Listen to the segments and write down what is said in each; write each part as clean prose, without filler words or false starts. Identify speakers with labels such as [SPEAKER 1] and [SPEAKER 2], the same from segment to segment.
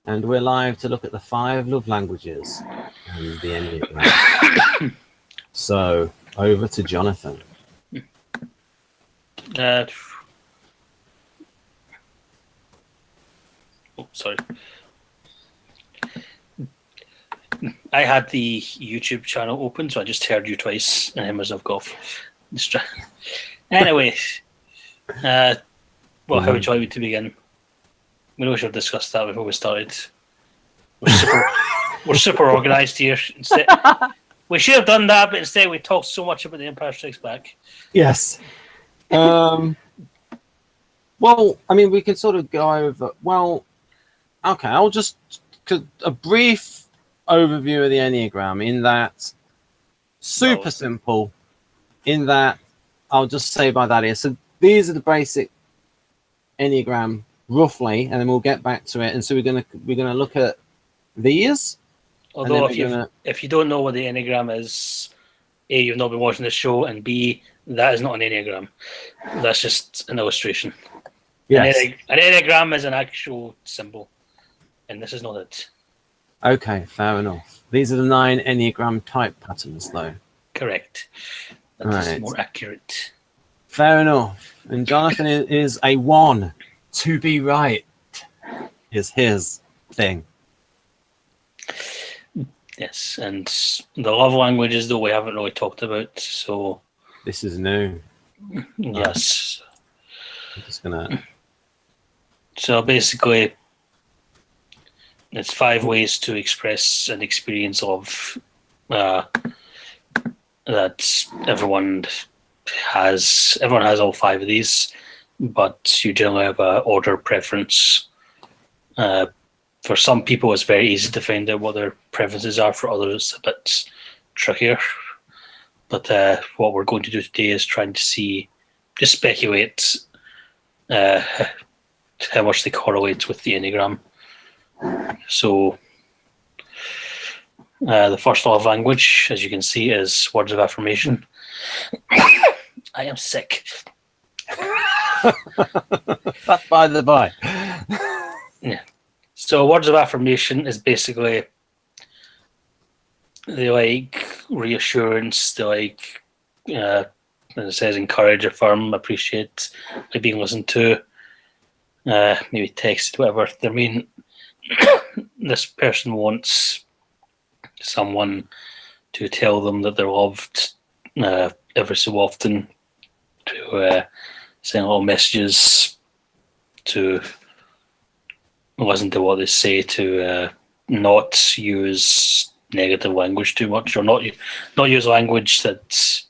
[SPEAKER 1] And we're live to look at the 5 love languages and the Enneagram. So, over to Jonathan.
[SPEAKER 2] Sorry. I had the YouTube channel open, so I just heard you twice and him as I've got off. Anyway, how would you like me to begin? We know we should have discussed that before we started. We're super organised here. Instead, we should have done that, but instead we talked so much about The Empire Strikes Back.
[SPEAKER 1] Yes. Well, I mean, we could sort of go over. Well, okay, I'll just a brief overview of the Enneagram. In that, super simple. In that, I'll just say by that here. So these are the basic Enneagram, roughly, and then we'll get back to it. And so we're gonna look at these.
[SPEAKER 2] Although if you don't know what the Enneagram is, A, you've not been watching the show, and B, that is not an Enneagram. That's just an illustration.
[SPEAKER 1] Yes.
[SPEAKER 2] An Enneagram is an actual symbol, and this is not it.
[SPEAKER 1] Okay, fair enough. These are the 9 Enneagram type patterns, though.
[SPEAKER 2] Correct. That's more accurate.
[SPEAKER 1] Fair enough. And Jonathan is a 1. To be right is his thing.
[SPEAKER 2] Yes, and the love languages, though, we haven't really talked about, so...
[SPEAKER 1] This is new.
[SPEAKER 2] Yes.
[SPEAKER 1] I'm just gonna...
[SPEAKER 2] So basically, it's 5 ways to express an experience of that everyone has. Everyone has all 5 of these, but you generally have an order preference. For some people, it's very easy to find out what their preferences are. For others, it's a bit trickier. But what we're going to do today is trying to just speculate how much they correlate with the Enneagram. So the first love language, as you can see, is words of affirmation. I am sick.
[SPEAKER 1] That's by the by.
[SPEAKER 2] Yeah. So words of affirmation is basically they like reassurance, they like as it says, encourage, affirm, appreciate, like being listened to, maybe text, whatever. I mean, this person wants someone to tell them that they're loved every so often, to send little messages, to listen to what they say, to not use negative language too much, or not use language that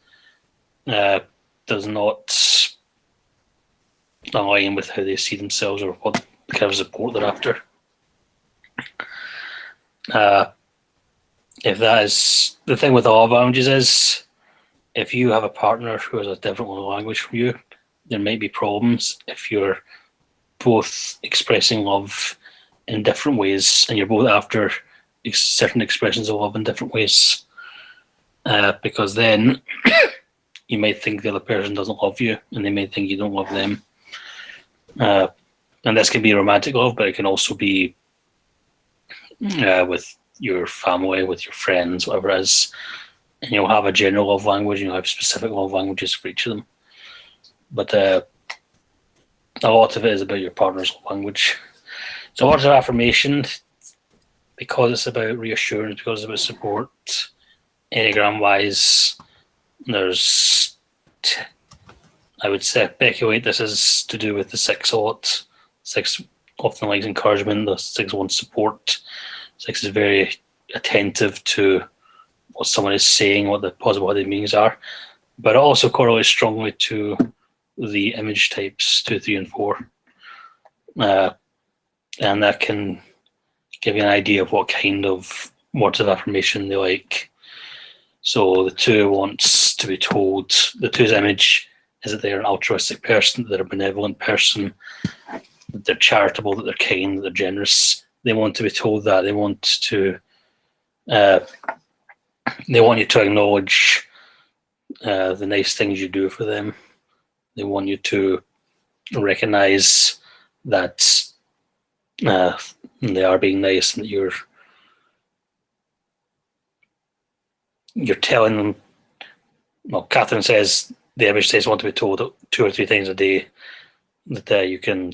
[SPEAKER 2] does not align with how they see themselves or what kind of support they're after. If that is the thing with the love languages, is if you have a partner who has a different language from you, there might be problems if you're both expressing love in different ways and you're both after certain expressions of love in different ways, because then you might think the other person doesn't love you and they may think you don't love them. And this can be romantic love, but it can also be with your family, with your friends, whatever it is. And you'll have a general love language and you'll have specific love languages for each of them. But a lot of it is about your partner's love language. So words of affirmation, because it's about reassurance, because it's about support, Enneagram-wise, there's, I would say, speculate this is to do with the 6 a lot. 6 often likes encouragement, the 6 wants support. 6 is very attentive to what someone is saying, what the possibility meanings are. But it also correlates strongly to the image types 2, 3, and 4. And that can give you an idea of what kind of words of affirmation they like. So the 2 wants to be told, the 2's image is that they're an altruistic person, that they're a benevolent person, that they're charitable, that they're kind, that they're generous. They want to be told that. They want you to acknowledge the nice things you do for them. They want you to recognize that and they are being nice, and that you're telling them. Well, Catherine says the image says want to be told 2 or 3 times a day that you can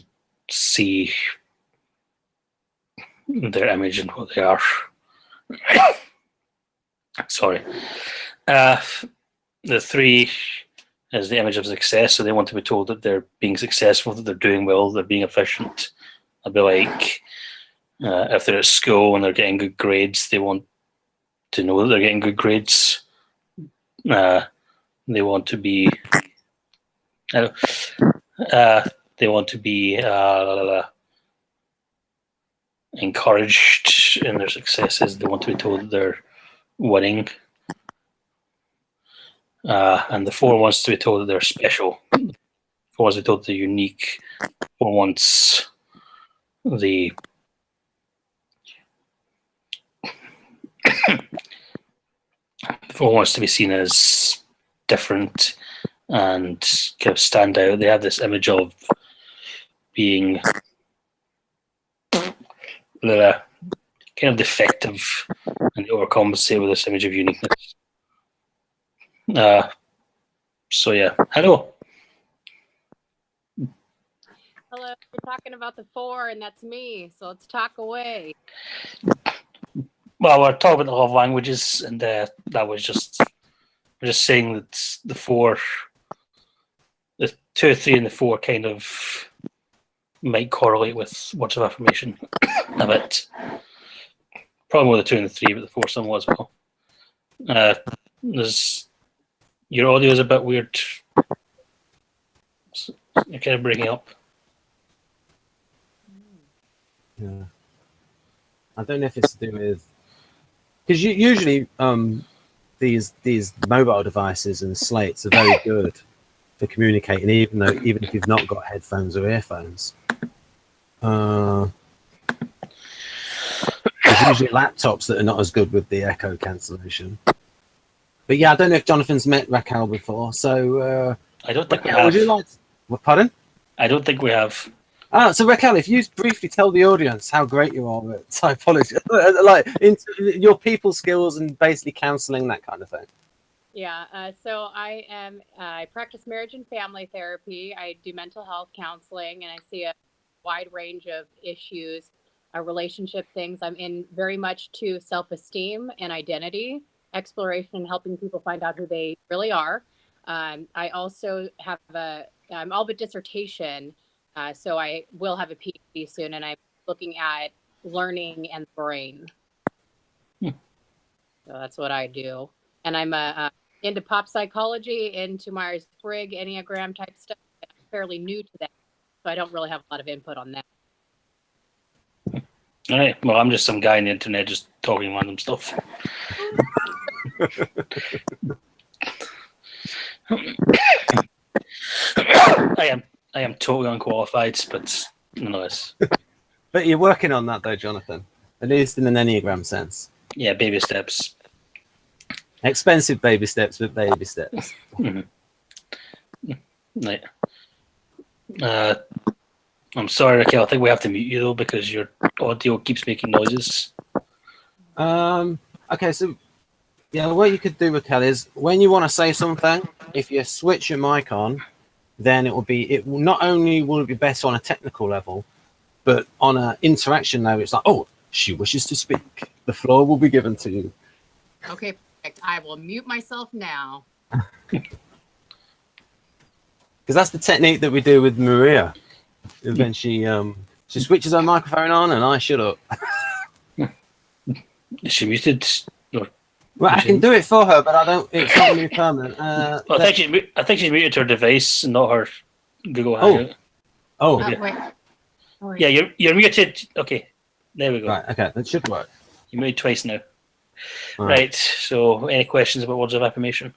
[SPEAKER 2] see their image and what they are. Sorry. The 3 is the image of success, so they want to be told that they're being successful, that they're doing well, they're being efficient. I'd be like, if they're at school and they're getting good grades, they want to know that they're getting good grades. They want to be. They want to be encouraged in their successes. They want to be told that they're winning. And the 4 wants to be told that they're special. 4 wants to be told they're unique. 4 wants the 4 wants to be seen as different and kind of stand out. They have this image of being kind of defective, and they overcompensate with this image of uniqueness. So yeah, hello.
[SPEAKER 3] Hello, you're talking about the 4, and that's me. So let's talk away.
[SPEAKER 2] Well, we're talking about the love languages, and that was we're just saying that the 4, the 2, 3, and the 4 kind of might correlate with words of affirmation a bit. Probably more the 2 and the 3, but the 4 somewhat as well. Your audio is a bit weird. You're kind of breaking up.
[SPEAKER 1] Yeah. I don't know if it's to do with, because usually these mobile devices and slates are very good for communicating, even if you've not got headphones or earphones. There's usually laptops that are not as good with the echo cancellation. But yeah, I don't know if Jonathan's met Raquel before, so
[SPEAKER 2] I don't think
[SPEAKER 1] Raquel,
[SPEAKER 2] we have.
[SPEAKER 1] would you like to, what, pardon?
[SPEAKER 2] I don't think we have.
[SPEAKER 1] So Raquel, if you briefly tell the audience how great you are at typology, like into your people skills and basically counseling, that kind of thing.
[SPEAKER 3] Yeah, so I practice marriage and family therapy. I do mental health counseling, and I see a wide range of issues, relationship things. I'm in very much to self-esteem and identity exploration, helping people find out who they really are. I also have I'm all but dissertation, so I will have a PhD soon, and I'm looking at learning and the brain. So that's what I do. And I'm into pop psychology, into Myers-Briggs, Enneagram type stuff. I'm fairly new to that, so I don't really have a lot of input on that.
[SPEAKER 2] All right. Well, I'm just some guy on the internet just talking random stuff. I am totally unqualified, but nonetheless.
[SPEAKER 1] But you're working on that though, Jonathan, at least in an Enneagram sense.
[SPEAKER 2] Yeah, baby steps.
[SPEAKER 1] Expensive baby steps, but baby steps.
[SPEAKER 2] Mm-hmm. Right. I'm sorry, Raquel. I think we have to mute you though because your audio keeps making noises.
[SPEAKER 1] Okay, so yeah, what you could do, Raquel, is when you want to say something, if you switch your mic on, then it will not only will it be better on a technical level, but on an interaction level, it's like, oh, she wishes to speak. The floor will be given to you.
[SPEAKER 3] Okay, perfect. I will mute myself now.
[SPEAKER 1] Because that's the technique that we do with Maria. When she switches her microphone on and I shut up.
[SPEAKER 2] Is she muted? Or
[SPEAKER 1] Well, I can do it for her, but I don't. It's not going to be permanent.
[SPEAKER 2] well, I think she's muted her device, not her Google Hangout.
[SPEAKER 1] Oh,
[SPEAKER 3] Wait.
[SPEAKER 2] Yeah, you're muted. Okay, there we go.
[SPEAKER 1] Right. Okay, that should work.
[SPEAKER 2] You muted twice now.
[SPEAKER 1] All
[SPEAKER 2] Right. So, any questions about words of affirmation?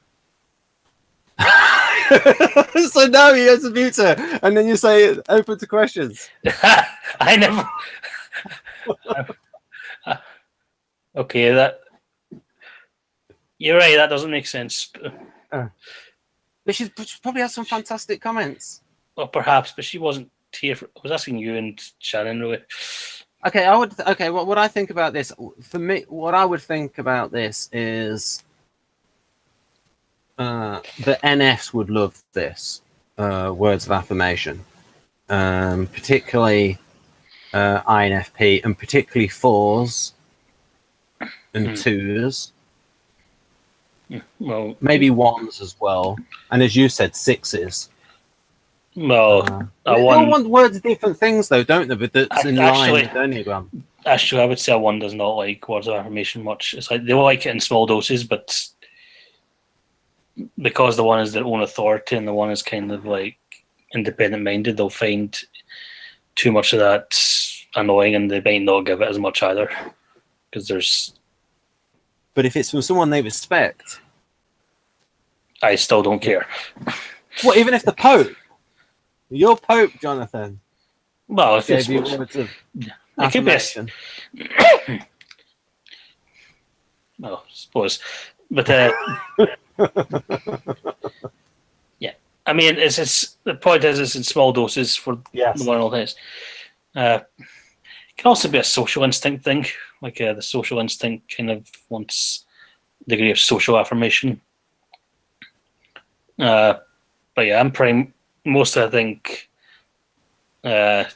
[SPEAKER 1] So now you have to mute her, and then you say open to questions.
[SPEAKER 2] I never. Okay, that. You're right. That doesn't make sense.
[SPEAKER 1] But she probably has some fantastic comments.
[SPEAKER 2] Well, perhaps, but she wasn't here. I was asking you and Shannon, really.
[SPEAKER 1] Okay, I would. Okay, what I think about this, for me, what I would think about this is the NFs would love this words of affirmation, particularly INFP, and particularly 4s and 2s,
[SPEAKER 2] Well,
[SPEAKER 1] maybe 1s as well, and as you said, 6s.
[SPEAKER 2] well,
[SPEAKER 1] They all want words of different things, though, don't they? But that's in line with Enneagram.
[SPEAKER 2] Actually, I would say a 1 does not like words of affirmation much. It's like they will like it in small doses, but because the 1 is their own authority and the 1 is kind of like independent minded, they'll find too much of that annoying, and they might not give it as much either. Because there's.
[SPEAKER 1] But if it's from someone they respect,
[SPEAKER 2] I still don't care.
[SPEAKER 1] Well, even if the Pope, your Pope, Jonathan,
[SPEAKER 2] well, if
[SPEAKER 1] gave you
[SPEAKER 2] it's
[SPEAKER 1] words of
[SPEAKER 2] it could be
[SPEAKER 1] affirmation.
[SPEAKER 2] Well, I suppose, but yeah, I mean, it's the point is it's in small doses for
[SPEAKER 1] Yes.
[SPEAKER 2] the one all this. It can also be a social instinct thing, like the social instinct kind of wants a degree of social affirmation. But yeah, I'm pretty most. I think I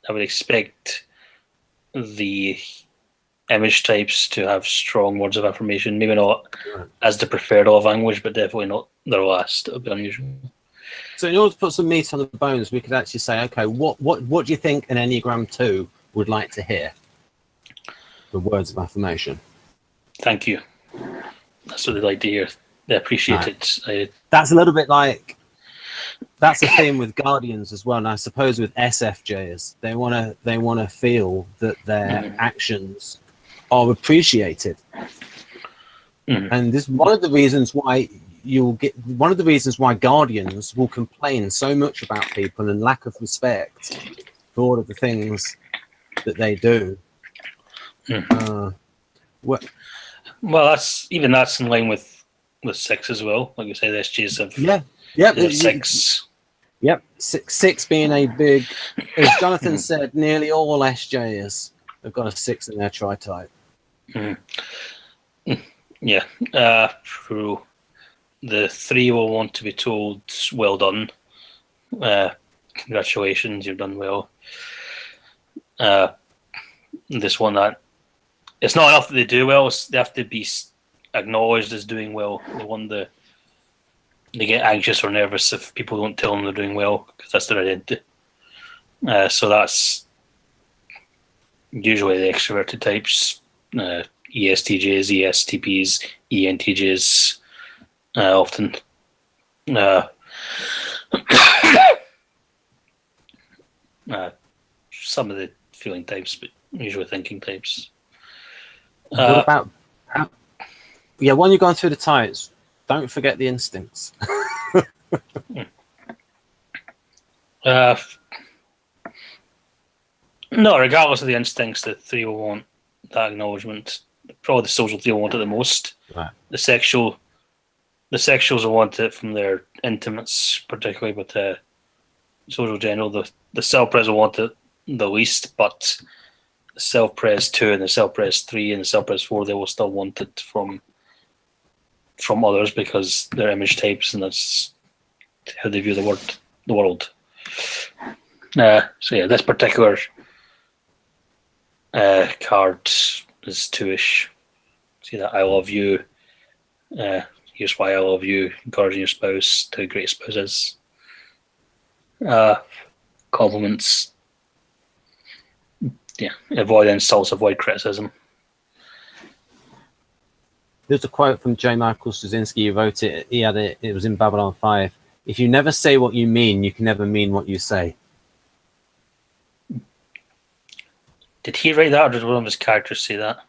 [SPEAKER 2] would expect the image types to have strong words of affirmation. Maybe not as the preferred of language, but definitely not their last. It would be unusual.
[SPEAKER 1] So in order to put some meat on the bones, we could actually say, okay, what do you think an Enneagram 2 would like to hear? The words of affirmation.
[SPEAKER 2] Thank you. That's what they like to hear. They appreciate it.
[SPEAKER 1] That's a little bit like, that's a theme with Guardians as well. And I suppose with SFJs, they want to feel that their actions are appreciated. And this is one of the reasons why Guardians will complain so much about people and lack of respect for all of the things that they do.
[SPEAKER 2] Well, that's in line with 6 as well. Like you say, the SGs have 6.
[SPEAKER 1] Yep, six being a big, as Jonathan said, nearly all SJs have got a 6 in their tri-type.
[SPEAKER 2] Yeah, true. The 3 will want to be told, well done. Congratulations, you've done well. This one, that it's not enough that they do well, they have to be acknowledged as doing well. They get anxious or nervous if people don't tell them they're doing well, because that's their identity. So that's usually the extroverted types, ESTJs, ESTPs, ENTJs, often. Some of the feeling types, but usually thinking types.
[SPEAKER 1] What about, when you're going through the types, don't forget the instincts.
[SPEAKER 2] No, regardless of the instincts, the 3 will want that acknowledgement. Probably the social 3 will want it the most.
[SPEAKER 1] Right.
[SPEAKER 2] The sexuals will want it from their intimates, particularly, but social general, the self-pres will want it the least, but the self-pres 2 and the self-pres 3 and the self-pres 4, they will still want it from others because they're image types and that's how they view the world. So yeah, this particular card is 2-ish. See that I love you. Here's why I love you. Encouraging your spouse to a great spouse is. Compliments. Yeah, avoid insults, avoid criticism.
[SPEAKER 1] There's a quote from J. Michael Straczynski. He wrote it. He had it. It was in Babylon 5. If you never say what you mean, you can never mean what you say.
[SPEAKER 2] Did he write that, or did one of his characters say that?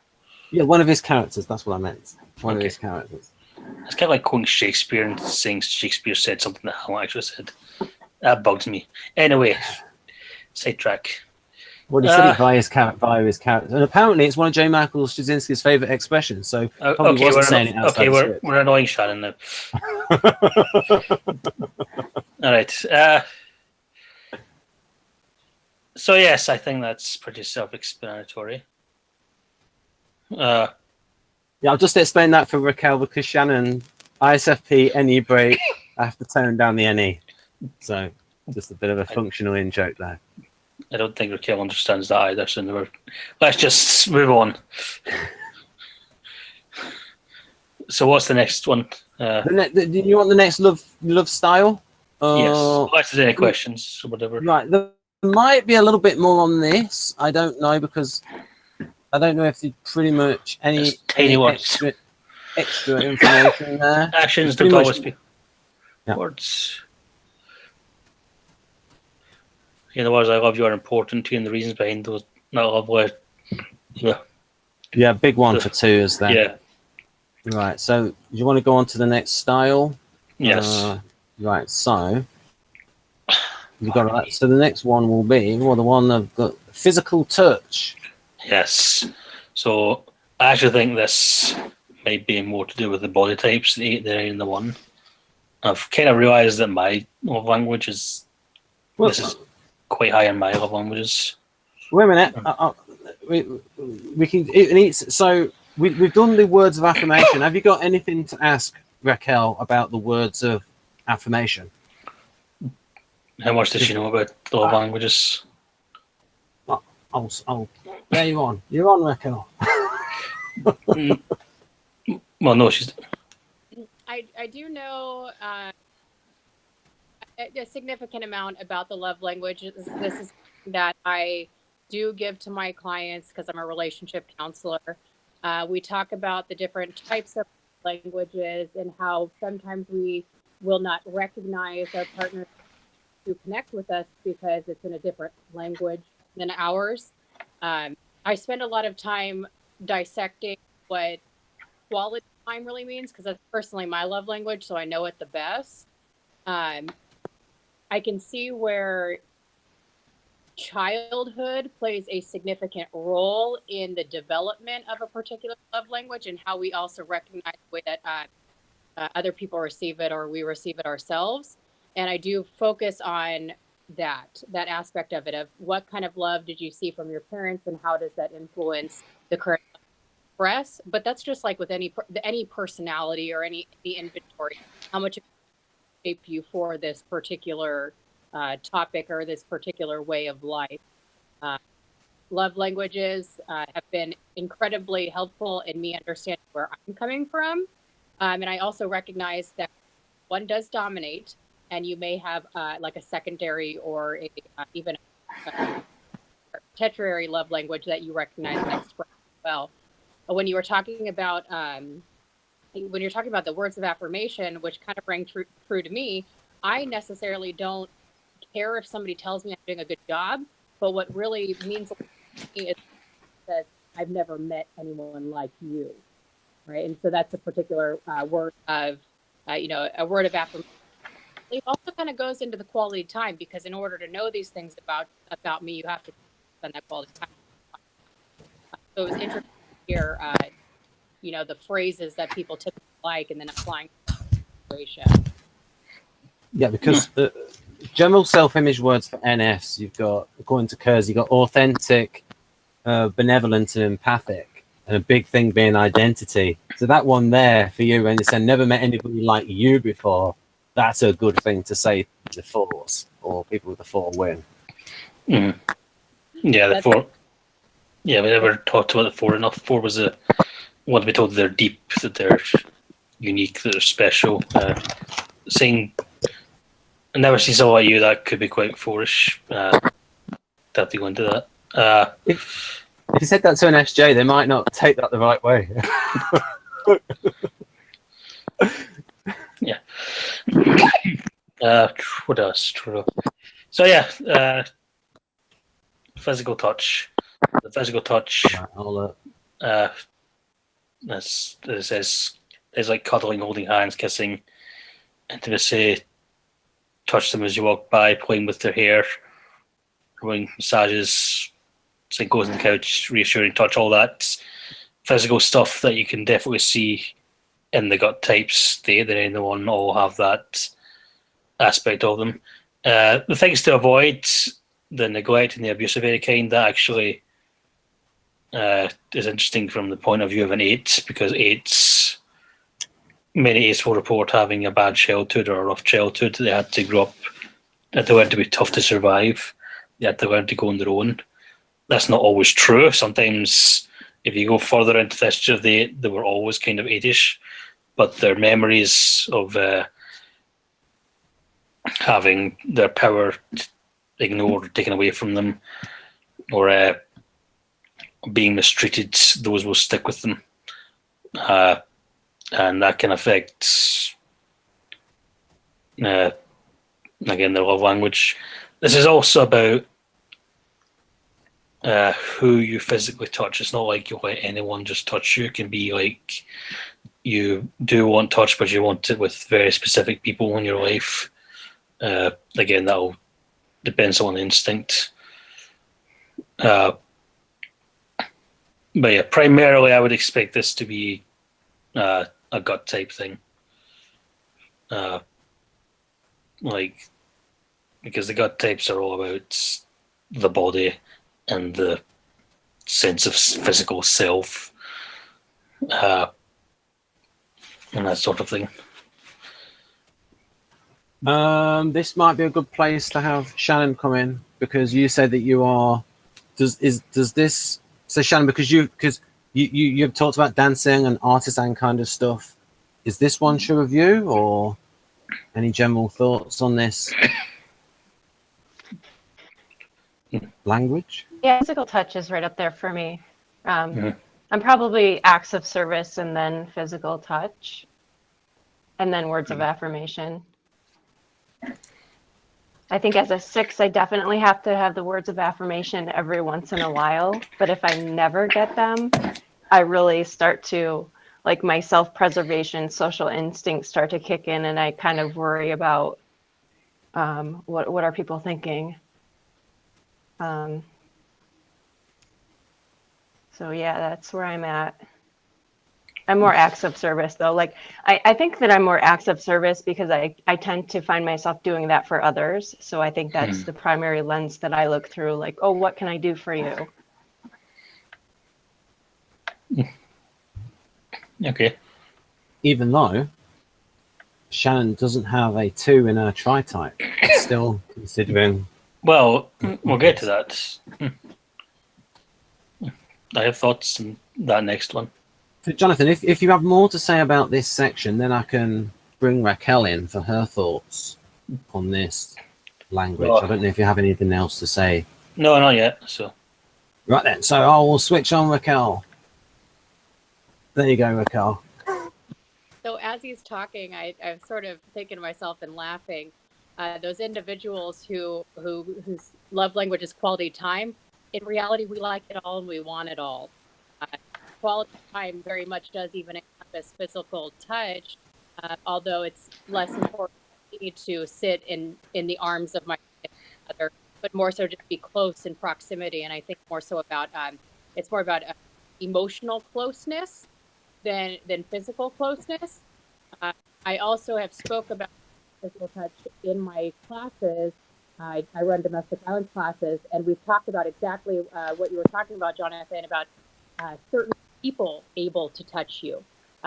[SPEAKER 1] Yeah, one of his characters. That's what I meant. One of his characters.
[SPEAKER 2] It's kind of like quoting Shakespeare and saying Shakespeare said something that Hamlet actually said. That bugs me. Anyway, sidetrack.
[SPEAKER 1] Well, he said it via his character. And apparently it's one of J. Michael Straczynski's favourite expressions, so probably wasn't saying it outside the script.
[SPEAKER 2] We're annoying Shannon now. All right. So yes, I think that's pretty self-explanatory.
[SPEAKER 1] Yeah, I'll just explain that for Raquel because Shannon, ISFP, NE break, I have to tone down the NE. So just a bit of a functional in joke there.
[SPEAKER 2] I don't think Raquel understands that either, so let's just move on. So what's the next one?
[SPEAKER 1] Do you want the next love style?
[SPEAKER 2] Yes, unless there's any questions or whatever.
[SPEAKER 1] Right, there might be a little bit more on this. I don't know because I don't know if there's pretty much any extra information there.
[SPEAKER 2] Actions don't always be words. In other words, I love you are important to you, and the reasons behind those not love were.
[SPEAKER 1] Yeah, big one for 2 is there.
[SPEAKER 2] Yeah.
[SPEAKER 1] Right, so you want to go on to the next style?
[SPEAKER 2] Yes.
[SPEAKER 1] Right, so you got that. So the next one will be the one I've got physical touch.
[SPEAKER 2] Yes. So I actually think this might be more to do with the body types, the 8, the 9, and the 1. I've kind of realised that my love language is this is quite high in my love languages.
[SPEAKER 1] Wait a minute. We can. So we've done the words of affirmation. Have you got anything to ask Raquel about the words of affirmation?
[SPEAKER 2] How much does she know about the love languages?
[SPEAKER 1] There you're on. You're on, Raquel.
[SPEAKER 2] Well, no, she's.
[SPEAKER 3] I do know a significant amount about the love languages. This is that I do give to my clients because I'm a relationship counselor. We talk about the different types of languages and how sometimes we will not recognize our partner to connect with us because it's in a different language than ours. I spend a lot of time dissecting what quality time really means because that's personally my love language, so I know it the best. I can see where childhood plays a significant role in the development of a particular love language and how we also recognize the way that other people receive it or we receive it ourselves. And I do focus on that aspect of it, of what kind of love did you see from your parents and how does that influence the current express. But that's just like with any personality or any inventory, how much it shape you for this particular topic or this particular way of life. Love languages have been incredibly helpful in me understanding where I'm coming from. And I also recognize that one does dominate, and you may have like a secondary or even a tertiary love language that you recognize and express well. But when you were talking about the words of affirmation, which kind of rang true to me, I necessarily don't care if somebody tells me I'm doing a good job, but what really means to me is that I've never met anyone like you, right? And so that's a particular word of, a word of affirmation. It also kind of goes into the quality time because in order to know these things about me, you have to spend that quality time. So it was interesting to hear, the phrases that people typically like and then applying to the situation.
[SPEAKER 1] Yeah, because the general self-image words for NFs, you've got, according to Kurz, you've got authentic, benevolent, and empathic, and a big thing being identity. So that one there for you, when you said never met anybody like you before, that's a good thing to say to the fours or people with the 4 win.
[SPEAKER 2] Mm. Yeah, the 4. Yeah, we never talked about the 4 enough. 4 was want to be told they're deep, that they're unique, that they're special. Saying I never see someone like you, that could be quite 4ish. That go into that.
[SPEAKER 1] If you said that to an SJ, they might not take that the right way.
[SPEAKER 2] Yeah. What else? So yeah, physical touch. The physical touch. As it says, is like cuddling, holding hands, kissing, intimacy. Touch them as you walk by, playing with their hair, doing massages, goes on the couch, reassuring touch, all that physical stuff that you can definitely see in the gut types. The 1 all have that aspect of them. The things to avoid, the neglect and the abuse of any kind, that actually is interesting from the point of view of an 8, because many 8s will report having a bad childhood or a rough childhood. They had to grow up, they had to learn to be tough to survive. They had to learn to go on their own. That's not always true. Sometimes, if you go further into the history of the 8, they were always kind of 8ish, but their memories of having their power ignored or taken away from them, or being mistreated, those will stick with them. And that can affect, again, their love language. This is also about who you physically touch. It's not like you let anyone just touch you. It can be like you do want touch, but you want it with very specific people in your life. Again, that'll depends on instinct. But yeah, primarily I would expect this to be a gut type thing. Because the gut types are all about the body and the sense of physical self, and that sort of thing.
[SPEAKER 1] This might be a good place to have Shannon come in, because you said that you are. Does this? So Shannon, because you've talked about dancing and artisan kind of stuff. Is this one true of you, or any general thoughts on this? Language?
[SPEAKER 4] Yeah, physical touch is right up there for me. I'm probably acts of service and then physical touch, and then words of affirmation. I think as a 6, I definitely have to have the words of affirmation every once in a while. But if I never get them, I really start to, like, my self-preservation, social instincts start to kick in, and I kind of worry about what are people thinking. So yeah, that's where I'm at. I'm more acts of service though. Like I think that I'm more acts of service because I tend to find myself doing that for others. So I think that's the primary lens that I look through, like, oh, what can I do for you?
[SPEAKER 2] Okay.
[SPEAKER 1] Even though Shannon doesn't have a 2 in her tri-type, it's still considering.
[SPEAKER 2] Well, we'll get to that. I have thoughts on that next one.
[SPEAKER 1] Jonathan, if you have more to say about this section, then I can bring Raquel in for her thoughts on this language.
[SPEAKER 2] Well,
[SPEAKER 1] I don't know if you have anything else to say.
[SPEAKER 2] No, not yet. So
[SPEAKER 1] Right then, so I will switch on Raquel. There you go, Raquel.
[SPEAKER 3] So as he's talking, I'm sort of thinking to myself and laughing. Those individuals whose love language is quality time, in reality, we like it all and we want it all. Quality time very much does even encompass physical touch, although it's less important to sit in the arms of my other, but more so just be close in proximity. And I think more so about it's more about emotional closeness than physical closeness. I also have spoke about physical touch in my classes. I run domestic violence classes, and we've talked about exactly what you were talking about, Jonathan, about certain people able to touch you,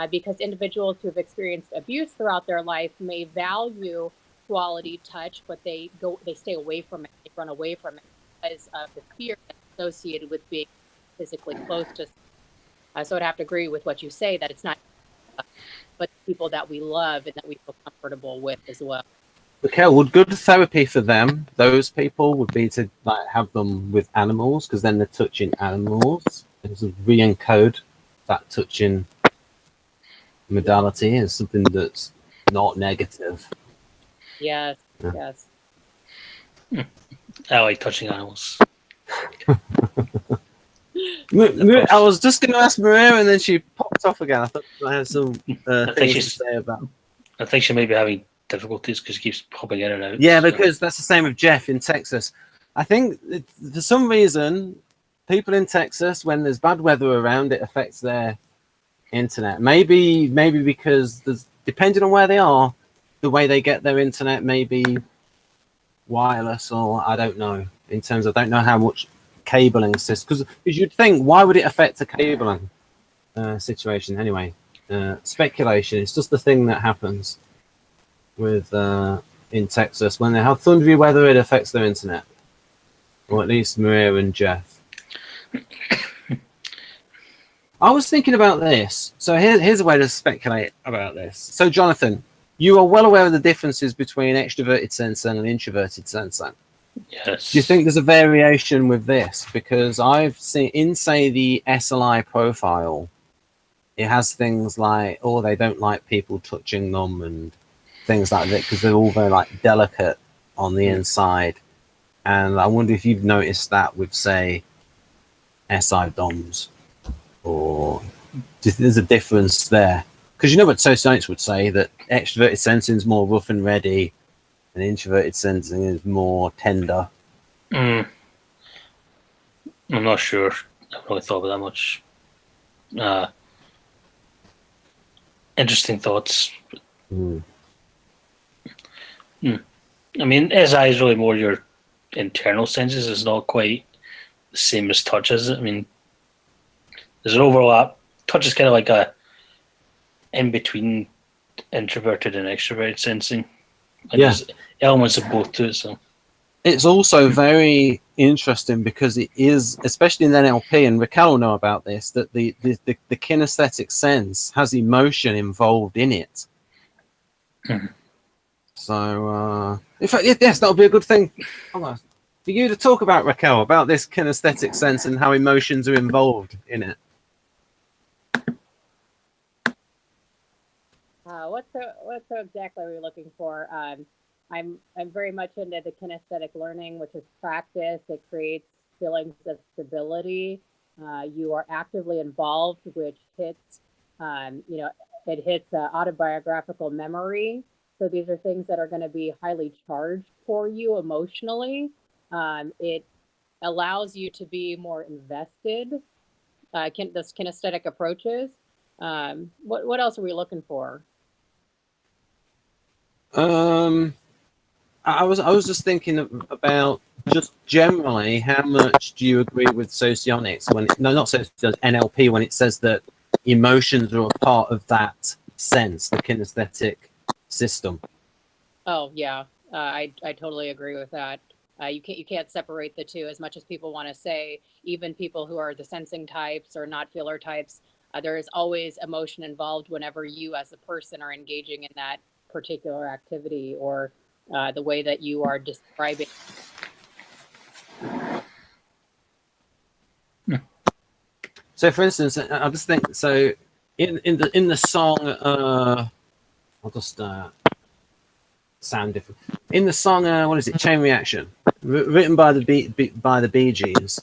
[SPEAKER 3] because individuals who have experienced abuse throughout their life may value quality touch, but they stay away from it, they run away from it because of the fear associated with being physically close to. So I'd have to agree with what you say, that it's not, but people that we love and that we feel comfortable with as well.
[SPEAKER 1] Raquel, would good therapy for them, those people, would be to have them with animals, because then they're touching animals. And to re-encode that touching modality as something that's not negative.
[SPEAKER 3] Yes,
[SPEAKER 1] Yeah.
[SPEAKER 3] yes.
[SPEAKER 2] I like touching animals.
[SPEAKER 1] I was just going to ask Maria, and then she popped off again. I thought I had some things to say about.
[SPEAKER 2] I think she may be having difficulties because she keeps popping in and out.
[SPEAKER 1] Yeah, because that's the same with Jeff in Texas. I think for some reason, people in Texas, when there's bad weather around, it affects their internet. Maybe because depending on where they are, the way they get their internet may be wireless, or I don't know. in terms of I don't know how much cabling exists, because you'd think, why would it affect a cabling situation anyway? Speculation. It's just the thing that happens with in Texas when they have thundery weather. It affects their internet, or at least Maria and Jeff. I was thinking about this. So here's a way to speculate about this. So Jonathan, you are well aware of the differences between extroverted sensing and introverted sensing.
[SPEAKER 2] Yes.
[SPEAKER 1] Do you think there's a variation with this? Because I've seen in, say, the SLI profile, it has things like, oh, they don't like people touching them and things like that, because they're all very like delicate on the inside. And I wonder if you've noticed that with, say, SI DOMs, or there's a difference there. Because you know what socionics would say, that extroverted sensing is more rough and ready, and introverted sensing is more tender.
[SPEAKER 2] I'm not sure. I haven't really thought about that much. Interesting thoughts. I mean, SI is really more your internal senses. It's not quite the same as touch, is it? I mean, there's an overlap. Touch is kind of like a in between introverted and extroverted sensing. And there's elements of both to it. So
[SPEAKER 1] it's also very interesting because it is, especially in NLP, and Raquel will know about this, that the kinesthetic sense has emotion involved in it. So, in fact, yes, that would be a good thing for you to talk about, Raquel, about this kinesthetic sense and how emotions are involved in it.
[SPEAKER 3] What so exactly are we looking for? I'm very much into the kinesthetic learning, which is practice. It creates feelings of stability. You are actively involved, which hits, it hits autobiographical memory. So these are things that are going to be highly charged for you emotionally. It allows you to be more invested. This kinesthetic approaches. What else are we looking for?
[SPEAKER 1] I was just thinking about just generally how much do you agree with socionics not socionics, NLP, when it says that emotions are a part of that sense, the kinesthetic system.
[SPEAKER 3] Oh yeah, I totally agree with that. You can't separate the two, as much as people want to say. Even people who are the sensing types or not feeler types, there is always emotion involved whenever you as a person are engaging in that particular activity or the way that you are describing.
[SPEAKER 1] So, for instance, I just think so. In the song, I'll just sound different. In the song, what is it? Chain Reaction, written by the Bee Gees.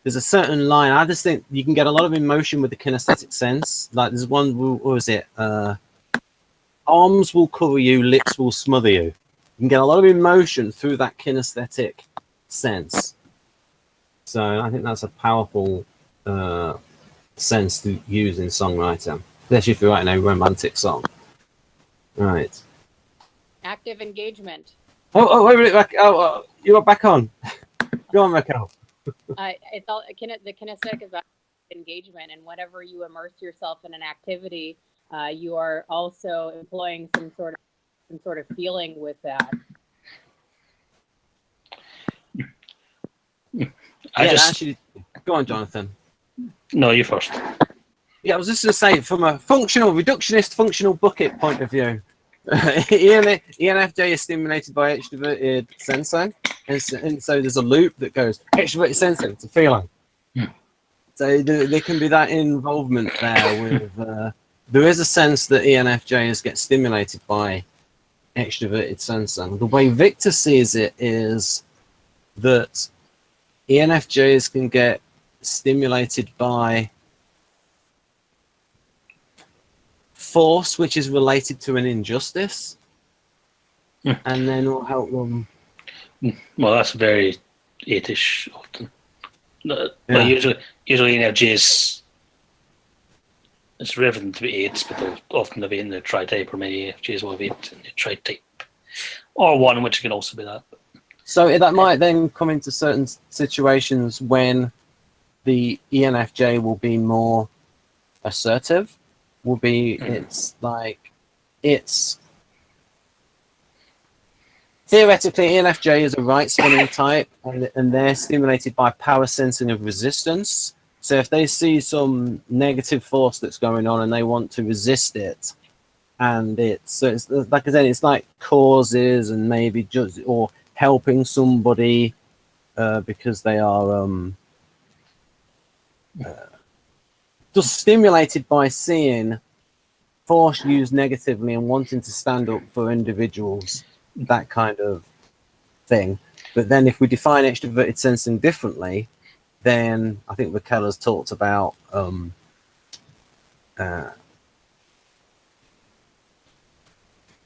[SPEAKER 1] There's a certain line. I just think you can get a lot of emotion with the kinesthetic sense. Like there's one. What was it? Arms will cover you, lips will smother you. You can get a lot of emotion through that kinesthetic sense. So I think that's a powerful sense to use in songwriting, especially if you're writing a romantic song. Right.
[SPEAKER 3] Active engagement.
[SPEAKER 1] Wait a minute. You are back on. Go on, Raquel.
[SPEAKER 3] It's all the kinesthetic is about engagement, and whenever you immerse yourself in an activity, you are also employing some sort of feeling with that.
[SPEAKER 1] Actually, go on, Jonathan.
[SPEAKER 2] No, you first.
[SPEAKER 1] Yeah, I was just going to say, from a reductionist functional bucket point of view, ENFJ is stimulated by extroverted sensing, and so there's a loop that goes extroverted sensing, it's a feeling. So there can be that involvement there with. There is a sense that ENFJs get stimulated by extroverted sensing. The way Victor sees it is that ENFJs can get stimulated by force, which is related to an injustice, and then will help them.
[SPEAKER 2] Well, that's very 8ish often. Well, usually ENFJs. It's relevant to be 8s, but they'll often be in the tri-type, or many ENFJs will be in the tri-type. Or 1, which can also be that.
[SPEAKER 1] So that might then come into certain situations when the ENFJ will be more assertive. It's theoretically ENFJ is a right spinning type, and they're stimulated by power sensing of resistance. So if they see some negative force that's going on and they want to resist it, and it's like I said, it's like causes and maybe just or helping somebody because they are just stimulated by seeing force used negatively and wanting to stand up for individuals, that kind of thing. But then if we define extroverted sensing differently, then I think Raquel talked about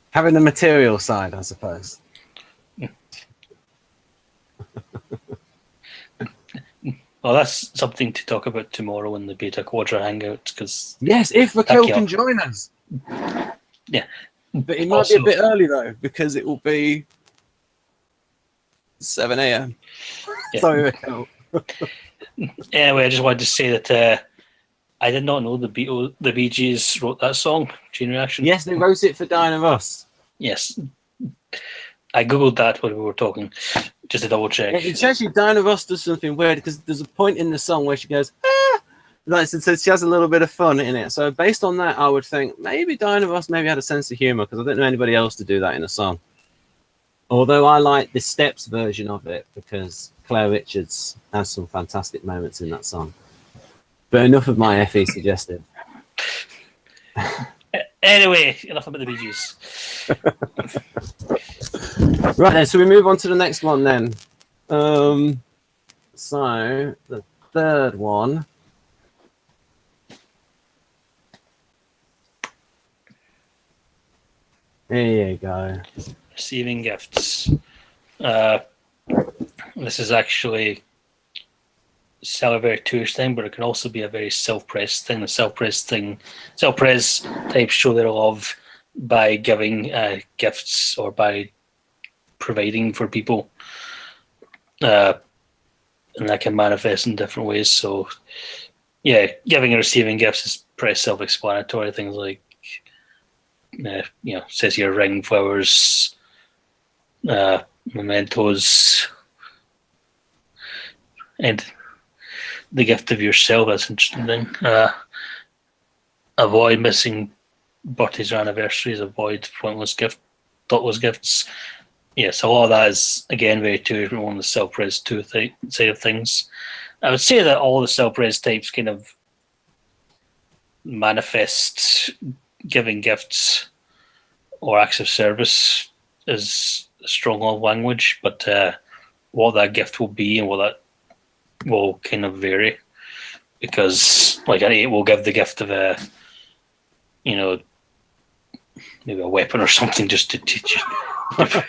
[SPEAKER 1] having the material side, I suppose.
[SPEAKER 2] Well, that's something to talk about tomorrow in the Beta Quadra Hangouts. Because
[SPEAKER 1] yes, if Raquel can join us.
[SPEAKER 2] Yeah.
[SPEAKER 1] But it might be a bit early, though, because it will be 7 a.m.
[SPEAKER 2] Yeah.
[SPEAKER 1] Sorry, Raquel.
[SPEAKER 2] Anyway, I just wanted to say that I did not know the Bee Gees wrote that song, Chain Reaction.
[SPEAKER 1] Yes, they wrote it for Diana Ross.
[SPEAKER 2] Yes. I googled that when we were talking, just to double check.
[SPEAKER 1] It's actually Diana Ross does something weird because there's a point in the song where she goes, ah! Like, so she has a little bit of fun in it. So based on that, I would think maybe Diana Ross maybe had a sense of humor because I don't know anybody else to do that in a song. Although I like the Steps version of it because Claire Richards has some fantastic moments in that song. But enough of my FE suggested.
[SPEAKER 2] Anyway, enough about the Bee Gees.
[SPEAKER 1] Right then, so we move on to the next one then. So the third one. There you go.
[SPEAKER 2] Receiving gifts. This is actually a very two-ish thing, but it can also be a very self-praise thing. The self-praise types show their love by giving gifts or by providing for people. And that can manifest in different ways. So, yeah, giving and receiving gifts is pretty self-explanatory. Things like, says here, ring, flowers, mementos, and the gift of yourself. That's an interesting thing. Avoid missing birthdays or anniversaries. Avoid thoughtless gifts. Yes, a lot of that is, again, very two on the self-praise side of things. I would say that all the self-praise types kind of manifest giving gifts or acts of service as a strong love language, but what that gift will be and what that will kind of vary, because like an 8 will give the gift of maybe a weapon or something just to teach you to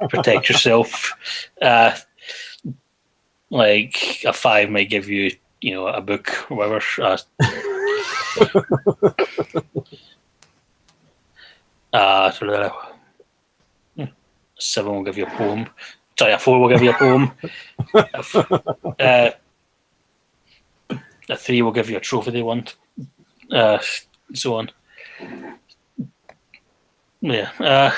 [SPEAKER 2] protect yourself. Like a 5 might give you, a book or whatever. 7 will give you a poem. Sorry, a 4 will give you a poem. A 3 will give you a trophy they want. So on. Yeah.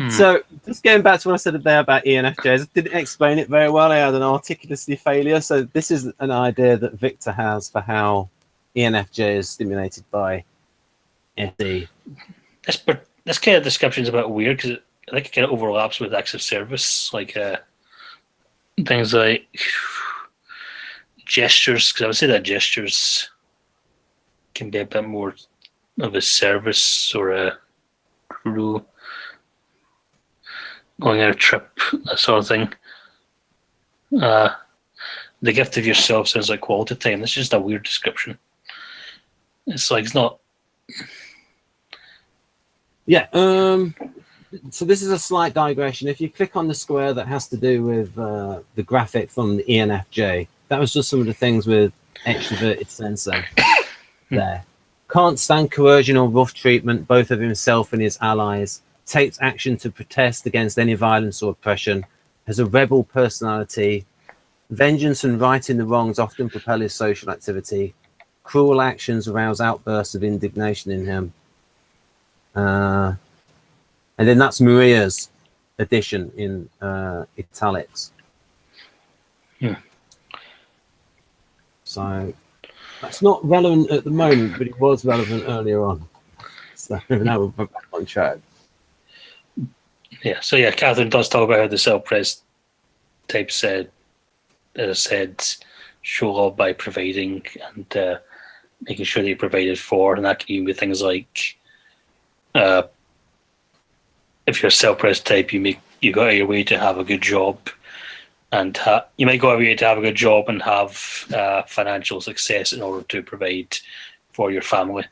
[SPEAKER 1] So just going back to what I said there about ENFJs, I didn't explain it very well. I had an articulacy failure. So this is an idea that Victor has for how ENFJ is stimulated by SE.
[SPEAKER 2] This kind of description is a bit weird because I think it kind of overlaps with acts of service, like things like gestures, because I would say that gestures can be a bit more of a service or a crew, going on a trip, that sort of thing. The gift of yourself sounds like quality time. That's just a weird description. It's like it's not.
[SPEAKER 1] Yeah. So this is a slight digression. If you click on the square that has to do with the graphic from the ENFJ, that was just some of the things with extroverted sensor there. Can't stand coercion or rough treatment, both of himself and his allies. Takes action to protest against any violence or oppression. has a rebel personality. Vengeance and righting the wrongs often propel his social activity. Cruel actions arouse outbursts of indignation in him. And then that's Maria's addition in italics.
[SPEAKER 2] Yeah.
[SPEAKER 1] So that's not relevant at the moment, but it was relevant earlier on. So now we're back on track.
[SPEAKER 2] Yeah, so yeah, Catherine does talk about how the self-pres type said, as I said, show love by providing and making sure they're provided for, and that can even be things like if you're a self-pres type, you go out of your way to have a good job, and you might go out of your way to have a good job and have financial success in order to provide for your family,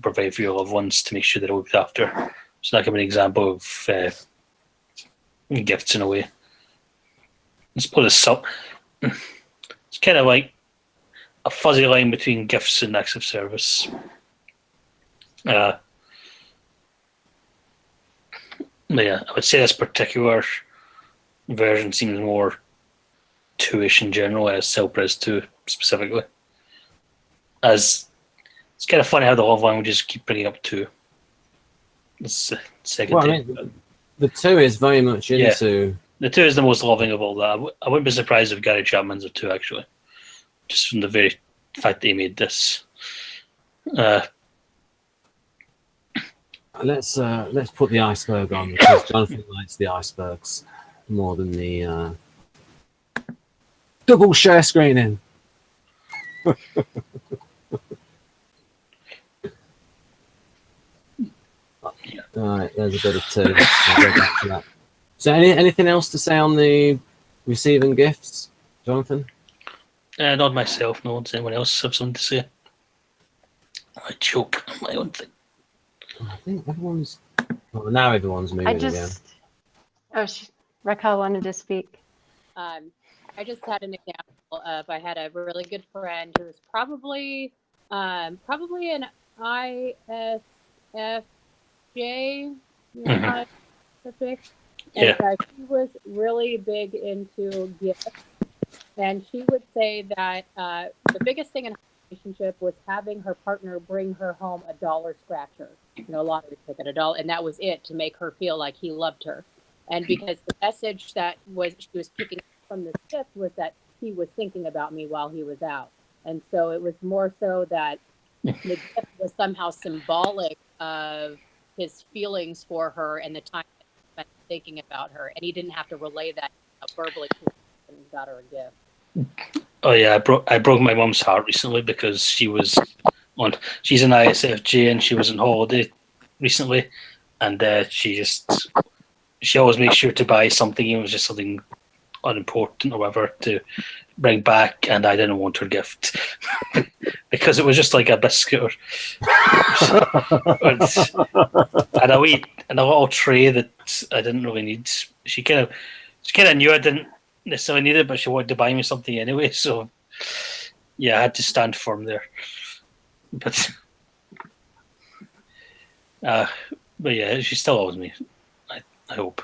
[SPEAKER 2] provide for your loved ones to make sure they're looked after. So that can be an example of gifts in a way. Let's put this up. It's kind of like a fuzzy line between gifts and acts of service. Yeah, I would say this particular version seems more two-ish in general, as self-pres 2 specifically. As it's kind of funny how the love languages keep bringing up 2. It's second.
[SPEAKER 1] Well, I mean, the 2 is very much into.
[SPEAKER 2] The 2 is the most loving of all that. I wouldn't be surprised if Gary Chapman's a 2 actually, just from the very fact that he made this.
[SPEAKER 1] Let's put the iceberg on, because Jonathan likes the icebergs more than the double share screening. All right, there's a bit of 2. I'll go back to that. So, anything else to say on the receiving gifts, Jonathan?
[SPEAKER 2] Not myself. No. Does anyone else have something to say? I choke on my own thing.
[SPEAKER 1] I think everyone's. Well, now everyone's moving again.
[SPEAKER 4] Raquel wanted to speak.
[SPEAKER 3] I just had an example of I had a really good friend who was probably an ISFJ. And she was really big into gifts, and she would say that the biggest thing in her relationship was having her partner bring her home a dollar scratcher, a lottery ticket, $1, and that was it, to make her feel like he loved her. And because the message that she was picking up from this gift was that he was thinking about me while he was out, and so it was more so that the gift was somehow symbolic of his feelings for her and the time that he spent thinking about her, and he didn't have to relay that verbally to her and got her a gift.
[SPEAKER 2] Oh yeah, I broke my mum's heart recently because she's an ISFJ and she was on holiday recently, and she always makes sure to buy something, even if it was just something unimportant or whatever, to bring back, and I didn't want her gift because it was just like a biscuit and a little tray that I didn't really need. She kind of knew I didn't necessarily need it, but she wanted to buy me something anyway. So yeah, I had to stand firm there. But yeah, she still owes me. I hope.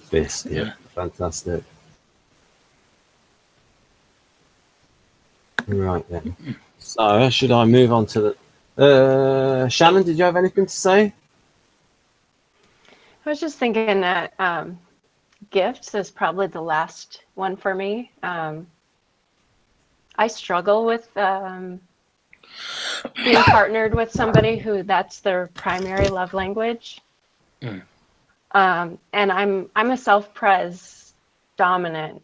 [SPEAKER 1] This, yeah, fantastic. Right then. So, should I move on to the? Shannon, did you have anything to say?
[SPEAKER 4] I was just thinking that gifts is probably the last one for me. I struggle with being partnered with somebody who that's their primary love language. And I'm a self-pres dominant.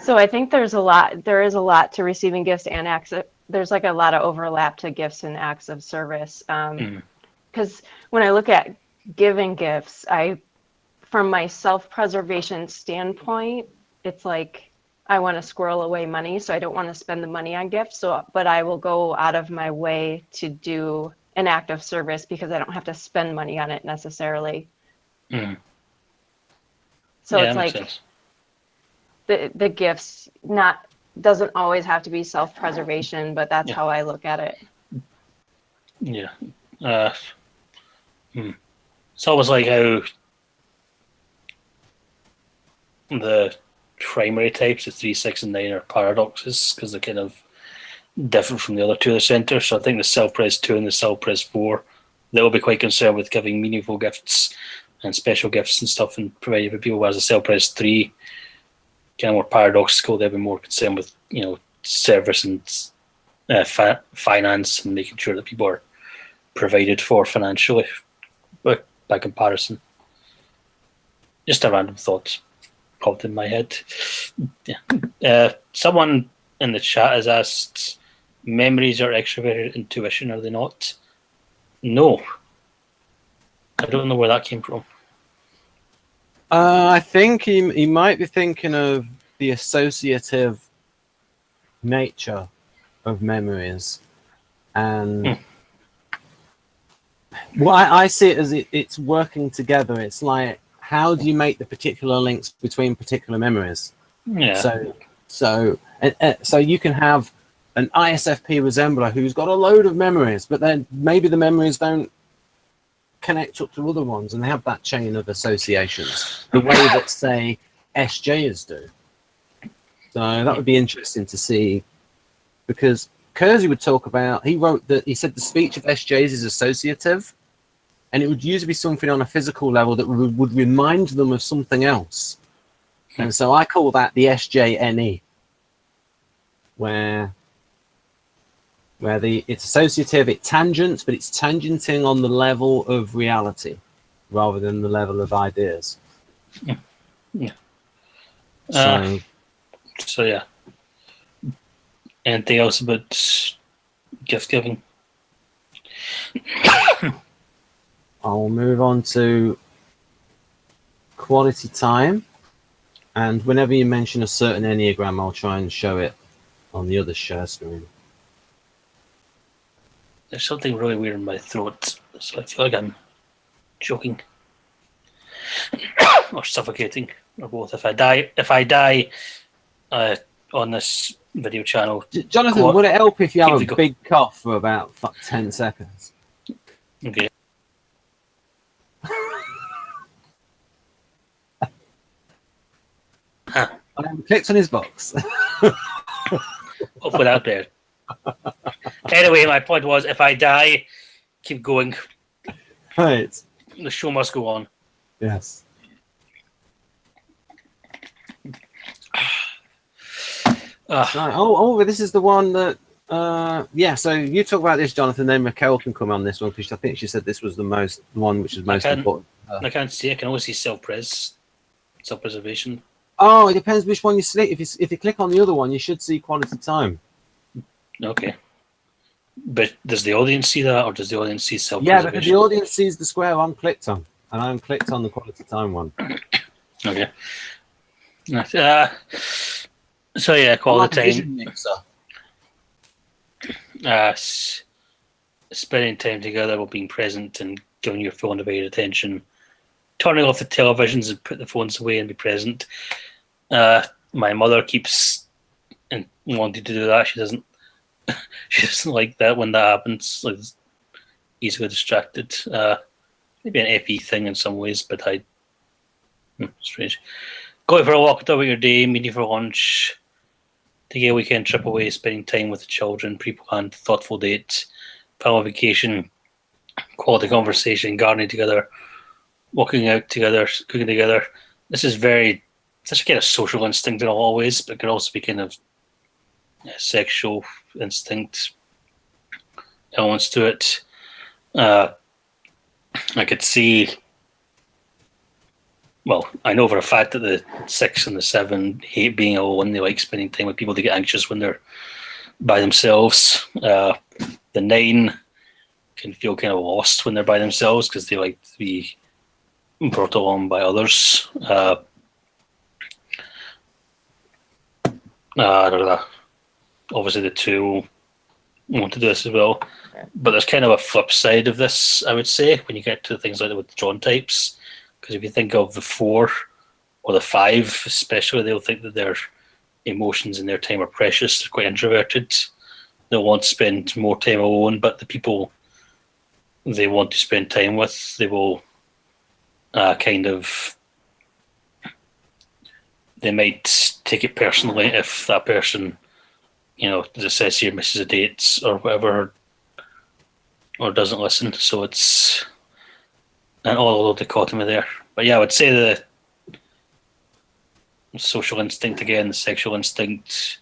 [SPEAKER 4] So I think there is a lot to receiving gifts and acts of, there's like a lot of overlap to gifts and acts of service. Because when I look at giving gifts, from my self-preservation standpoint, it's like I want to squirrel away money, so I don't want to spend the money on gifts. But I will go out of my way to do an act of service because I don't have to spend money on it necessarily. So it's like sense. The gifts doesn't always have to be self-preservation, but that's how I look at it.
[SPEAKER 2] Yeah. It's almost like how the primary types, the 3, 6, and 9, are paradoxes because they're kind of different from the other two of the centre. So I think the self-pres 2 and the self-pres 4, they'll be quite concerned with giving meaningful gifts and special gifts and stuff and providing for people, whereas the self-pres 3, kind of more paradoxical, they'll be more concerned with, service and finance and making sure that people are provided for financially, but by comparison. Just a random thought popped in my head. Yeah. Someone in the chat has asked, memories are extroverted intuition, are they not? No. I don't know where that came from.
[SPEAKER 1] I think he might be thinking of the associative nature of memories. And well, I see it as it's working together. It's like, how do you make the particular links between particular memories?
[SPEAKER 2] Yeah.
[SPEAKER 1] So you can have an ISFP resembler who's got a load of memories, but then maybe the memories don't connect up to other ones, and they have that chain of associations, the way that, say, SJs do. So that would be interesting to see, because Kersey would talk about, he said the speech of SJs is associative, and it would usually be something on a physical level that would remind them of something else. And so I call that the SJNE, where it's associative, it tangents, but it's tangenting on the level of reality rather than the level of ideas.
[SPEAKER 2] Yeah.
[SPEAKER 1] So
[SPEAKER 2] yeah. Anything else about gift giving?
[SPEAKER 1] I'll move on to quality time. And whenever you mention a certain Enneagram, I'll try and show it on the other share screen.
[SPEAKER 2] There's something really weird in my throat, so I feel like I'm choking or suffocating, or both. If I die on this video channel,
[SPEAKER 1] Jonathan, would it help if you have a big cough for about 10 seconds?
[SPEAKER 2] Okay.
[SPEAKER 1] I clicked on his box.
[SPEAKER 2] Hopefully that there. Anyway, my point was, if I die, keep going.
[SPEAKER 1] Right.
[SPEAKER 2] The show must go on.
[SPEAKER 1] Yes. Right. Oh, this is the one that. Yeah. So you talk about this, Jonathan. Then Raquel can come on this one because I think she said this was the one which is most important.
[SPEAKER 2] I can't see. I can only see self-preservation.
[SPEAKER 1] Oh, it depends which one you select. If you click on the other one, you should see quality time.
[SPEAKER 2] Okay. But does the audience see that, or does the audience see self-preservation?
[SPEAKER 1] Yeah, because the audience sees the square I'm clicked on, and I'm clicked on the quality time one.
[SPEAKER 2] Okay. So yeah, quality time. Spending time together while being present and giving your full undivided attention. Turning off the televisions and put the phones away and be present. My mother keeps wanting to do that. She doesn't like that when that happens. Like, easily distracted. Maybe an FE thing in some ways, but strange. Going for a walk throughout your day, meeting for lunch, taking a weekend trip away, spending time with the children, pre-planned, thoughtful date, family vacation, quality conversation, gardening together, walking out together, cooking together. This is such a kind of social instinct in a lot of ways, but it can also be kind of sexual instinct elements to it. I could see, well, I know for a fact that the 6 and the 7 hate being alone. They like spending time with people. They get anxious when they're by themselves. The 9 can feel kind of lost when they're by themselves because they like to be brought along by others. Obviously the 2 want to do this as well, but there's kind of a flip side of this, I would say, when you get to things like the withdrawn types, because if you think of the 4 or the 5 especially, they'll think that their emotions and their time are precious. They're quite introverted. They'll want to spend more time alone, but the people they want to spend time with, they will they might take it personally if that person, as it says here, misses a date or whatever, or doesn't listen. So it's an all dichotomy there. But yeah, I would say the social instinct again, the sexual instinct,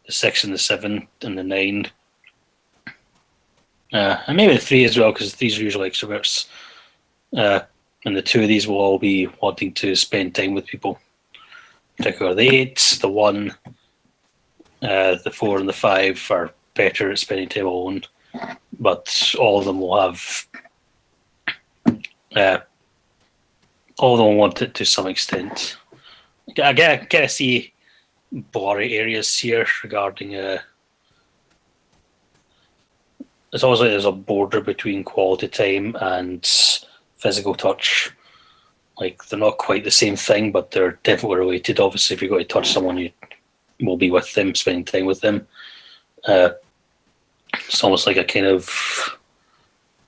[SPEAKER 2] the 6 and the 7 and the 9. And maybe the 3 as well, because the 3s are usually extroverts. And the 2 of these will all be wanting to spend time with people. Particularly the 8, the 1, the 4 and the 5 are better at spending time alone. But all of them will have... all of them want it to some extent. I kind of see blurry areas here regarding... it's almost like there's a border between quality time and physical touch. Like, they're not quite the same thing, but they're definitely related. Obviously, if you're going to touch someone, you will be with them, spending time with them. It's almost like a kind of...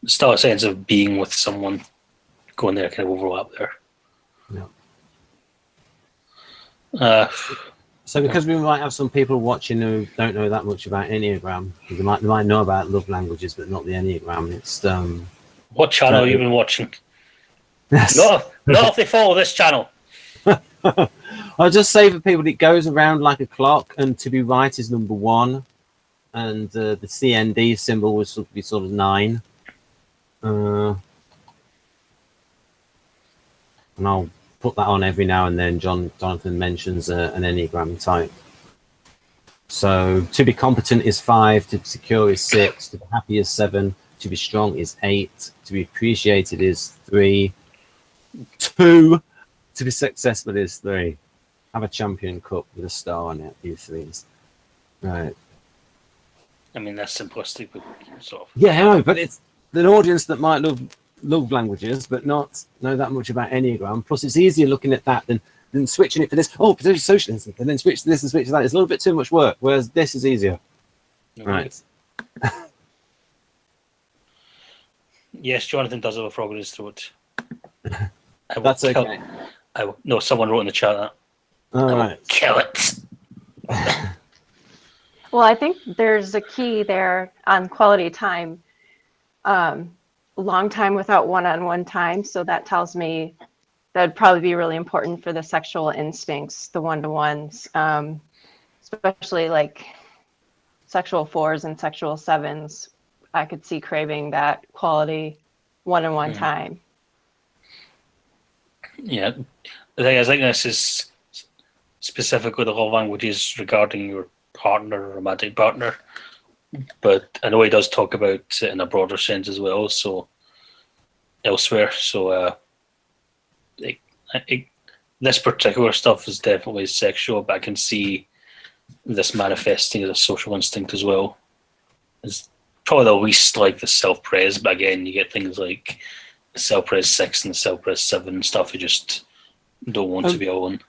[SPEAKER 2] still a sense of being with someone going there, kind of overlap there.
[SPEAKER 1] Yeah. So because we might have some people watching who don't know that much about Enneagram, they might know about love languages, but not the Enneagram. It's
[SPEAKER 2] what channel have you been watching?
[SPEAKER 1] Yes.
[SPEAKER 2] Not if they follow this channel.
[SPEAKER 1] I'll just say for people, it goes around like a clock, and to be right is number 1, and the CND symbol would be sort of 9. And I'll put that on every now and then. Jonathan mentions an Enneagram type. So to be competent is 5, to be secure is 6, to be happy is 7, to be strong is 8, to be appreciated is 3, 2, to be successful is 3. Have a champion cup with a star on it, you 3s. Right.
[SPEAKER 2] I mean, that's simplistic, but sort of.
[SPEAKER 1] Yeah, I know, but it's an audience that might love languages, but not know that much about Enneagram. Plus, it's easier looking at that than switching it for this. Oh, potentially social instinct, and then switch to this and switch to that. It's a little bit too much work, whereas this is easier.
[SPEAKER 2] Okay.
[SPEAKER 1] Right.
[SPEAKER 2] Yes, Jonathan does have a frog in his throat.
[SPEAKER 1] That's okay.
[SPEAKER 2] No, someone wrote in the chat that.
[SPEAKER 1] All right.
[SPEAKER 2] Kill it.
[SPEAKER 4] Well, I think there's a key there on quality time. Long time without one-on-one time. So that tells me that would probably be really important for the sexual instincts, the one-to-ones, especially like sexual 4s and sexual 7s. I could see craving that quality one-on-one time.
[SPEAKER 2] Yeah, the thing is, I think this is specifically the love languages regarding your partner or romantic partner, but I know he does talk about it in a broader sense as well, so elsewhere. So this particular stuff is definitely sexual, but I can see this manifesting as a social instinct as well. It's probably the least like the self-praise, but again, you get things like the self-praise 6 and the self-praise 7 stuff you just don't want to be alone.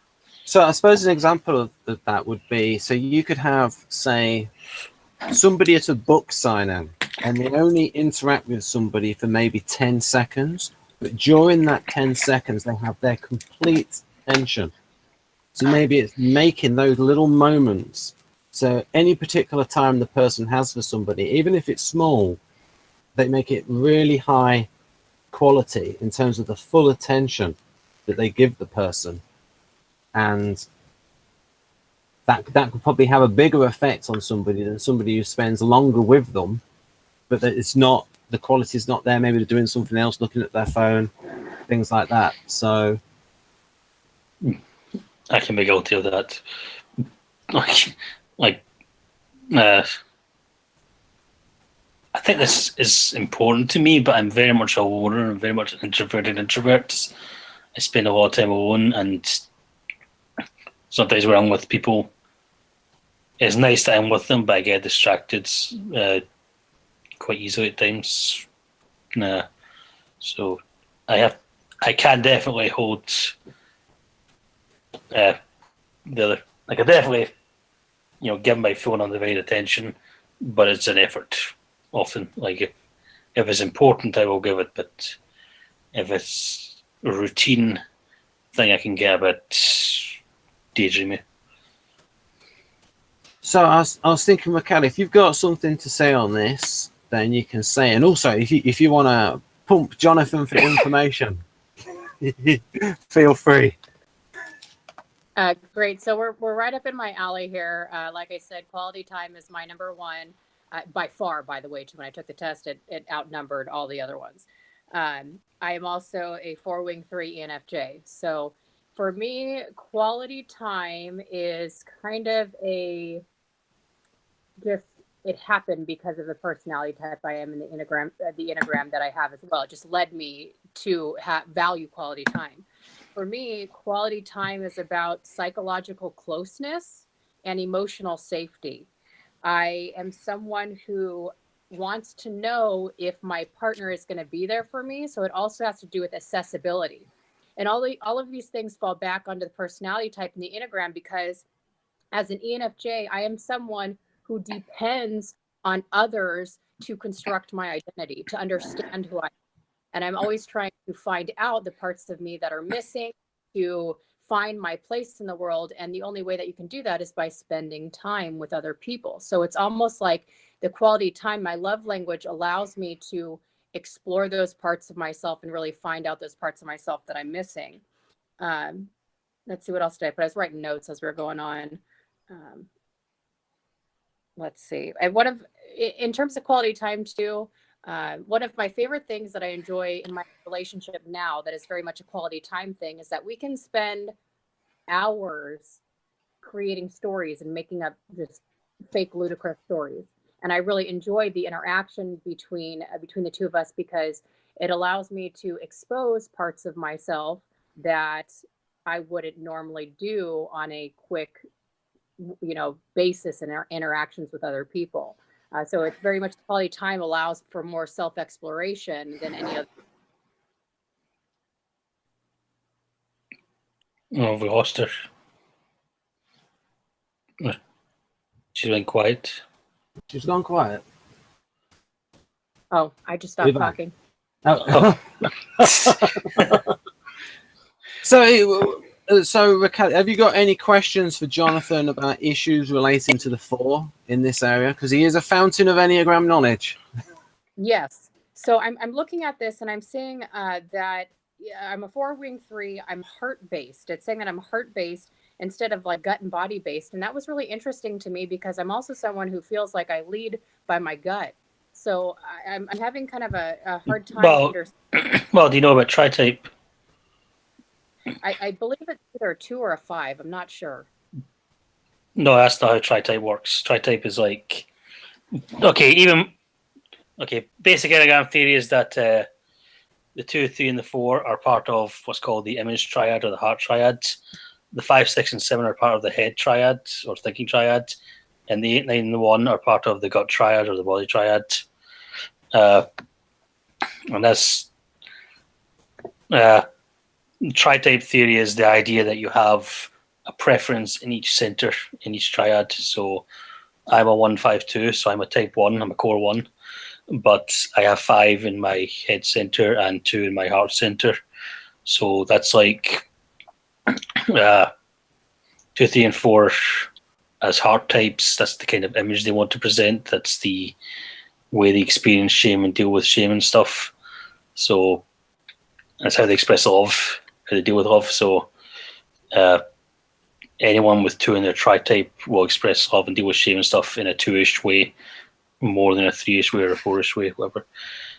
[SPEAKER 1] So I suppose an example of that would be, so you could have, say, somebody at a book signing, and they only interact with somebody for maybe 10 seconds, but during that 10 seconds, they have their complete attention. So maybe it's making those little moments. So any particular time the person has for somebody, even if it's small, they make it really high quality in terms of the full attention that they give the person. And that could probably have a bigger effect on somebody than somebody who spends longer with them, but that it's not, the quality is not there. Maybe they're doing something else, looking at their phone, things like that. So
[SPEAKER 2] I can be guilty of that. I think this is important to me, but I'm very much a loner and very much an introverted introvert. I spend a lot of time alone, and sometimes when I'm with people, it's nice that I'm with them, but I get distracted quite easily at times. So I can definitely hold the other. I can definitely, give my full and undivided attention, but it's an effort often. Like if if it's important, I will give it, but if it's a routine thing, I can get a bit daydreamy.
[SPEAKER 1] So I was thinking, Michaela, if you've got something to say on this, then you can say. And also, if you want to pump Jonathan for information, feel free.
[SPEAKER 3] Great. So we're right up in my alley here. Like I said, quality time is my number one by far. By the way, too, when I took the test, it outnumbered all the other ones. I am also a 4-wing 3 Enfj. So for me, quality time is kind of it happened because of the personality type I am in the Enneagram that I have as well. It just led me to value quality time. For me, quality time is about psychological closeness and emotional safety. I am someone who wants to know if my partner is going to be there for me. So it also has to do with accessibility. And all of these things fall back onto the personality type in the Enneagram, because as an ENFJ, I am someone who depends on others to construct my identity, to understand who I am. And I'm always trying to find out the parts of me that are missing, to find my place in the world. And the only way that you can do that is by spending time with other people. So it's almost like the quality time, my love language, allows me to explore those parts of myself and really find out those parts of myself that I'm missing. Let's see, what else did I put? I was writing notes as we were going on. Let's see. In terms of quality time too, one of my favorite things that I enjoy in my relationship now that is very much a quality time thing is that we can spend hours creating stories and making up just fake, ludicrous stories. And I really enjoy the interaction between the two of us, because it allows me to expose parts of myself that I wouldn't normally do on a quick, basis in our interactions with other people. So it's very much quality time allows for more self-exploration than any other.
[SPEAKER 2] Oh, we lost her. She went quiet.
[SPEAKER 1] She's gone quiet.
[SPEAKER 3] Oh, I just stopped talking.
[SPEAKER 1] Oh. So Raquel, have you got any questions for Jonathan about issues relating to the 4 in this area? Because he is a fountain of Enneagram knowledge.
[SPEAKER 3] Yes. So I'm looking at this and I'm seeing that I'm a 4-wing 3. I'm heart-based. It's saying that I'm heart-based instead of like gut and body-based. And that was really interesting to me, because I'm also someone who feels like I lead by my gut. So I'm having kind of a hard time.
[SPEAKER 2] Well, do you know about tri-type?
[SPEAKER 3] I believe it's either a 2 or a 5. I'm not sure.
[SPEAKER 2] No, that's not how tri-type works. Tri-type is like, basic Enneagram theory is that the 2, 3, and the 4 are part of what's called the image triad or the heart triad. The 5, 6, and 7 are part of the head triad or thinking triad. And the 8, 9, and the 1 are part of the gut triad or the body triad. And that's tri-type theory is the idea that you have a preference in each center, in each triad. So I'm a 1-5-2, so I'm a type 1, I'm a core 1. But I have 5 in my head center and 2 in my heart center. So that's like 2, 3, and 4 as heart types. That's the kind of image they want to present. That's the way they experience shame and deal with shame and stuff. So that's how they express love, how they deal with love. So anyone with 2 in their tri-type will express love and deal with shame and stuff in a 2-ish way, more than a 3-ish way or a 4-ish way, whatever.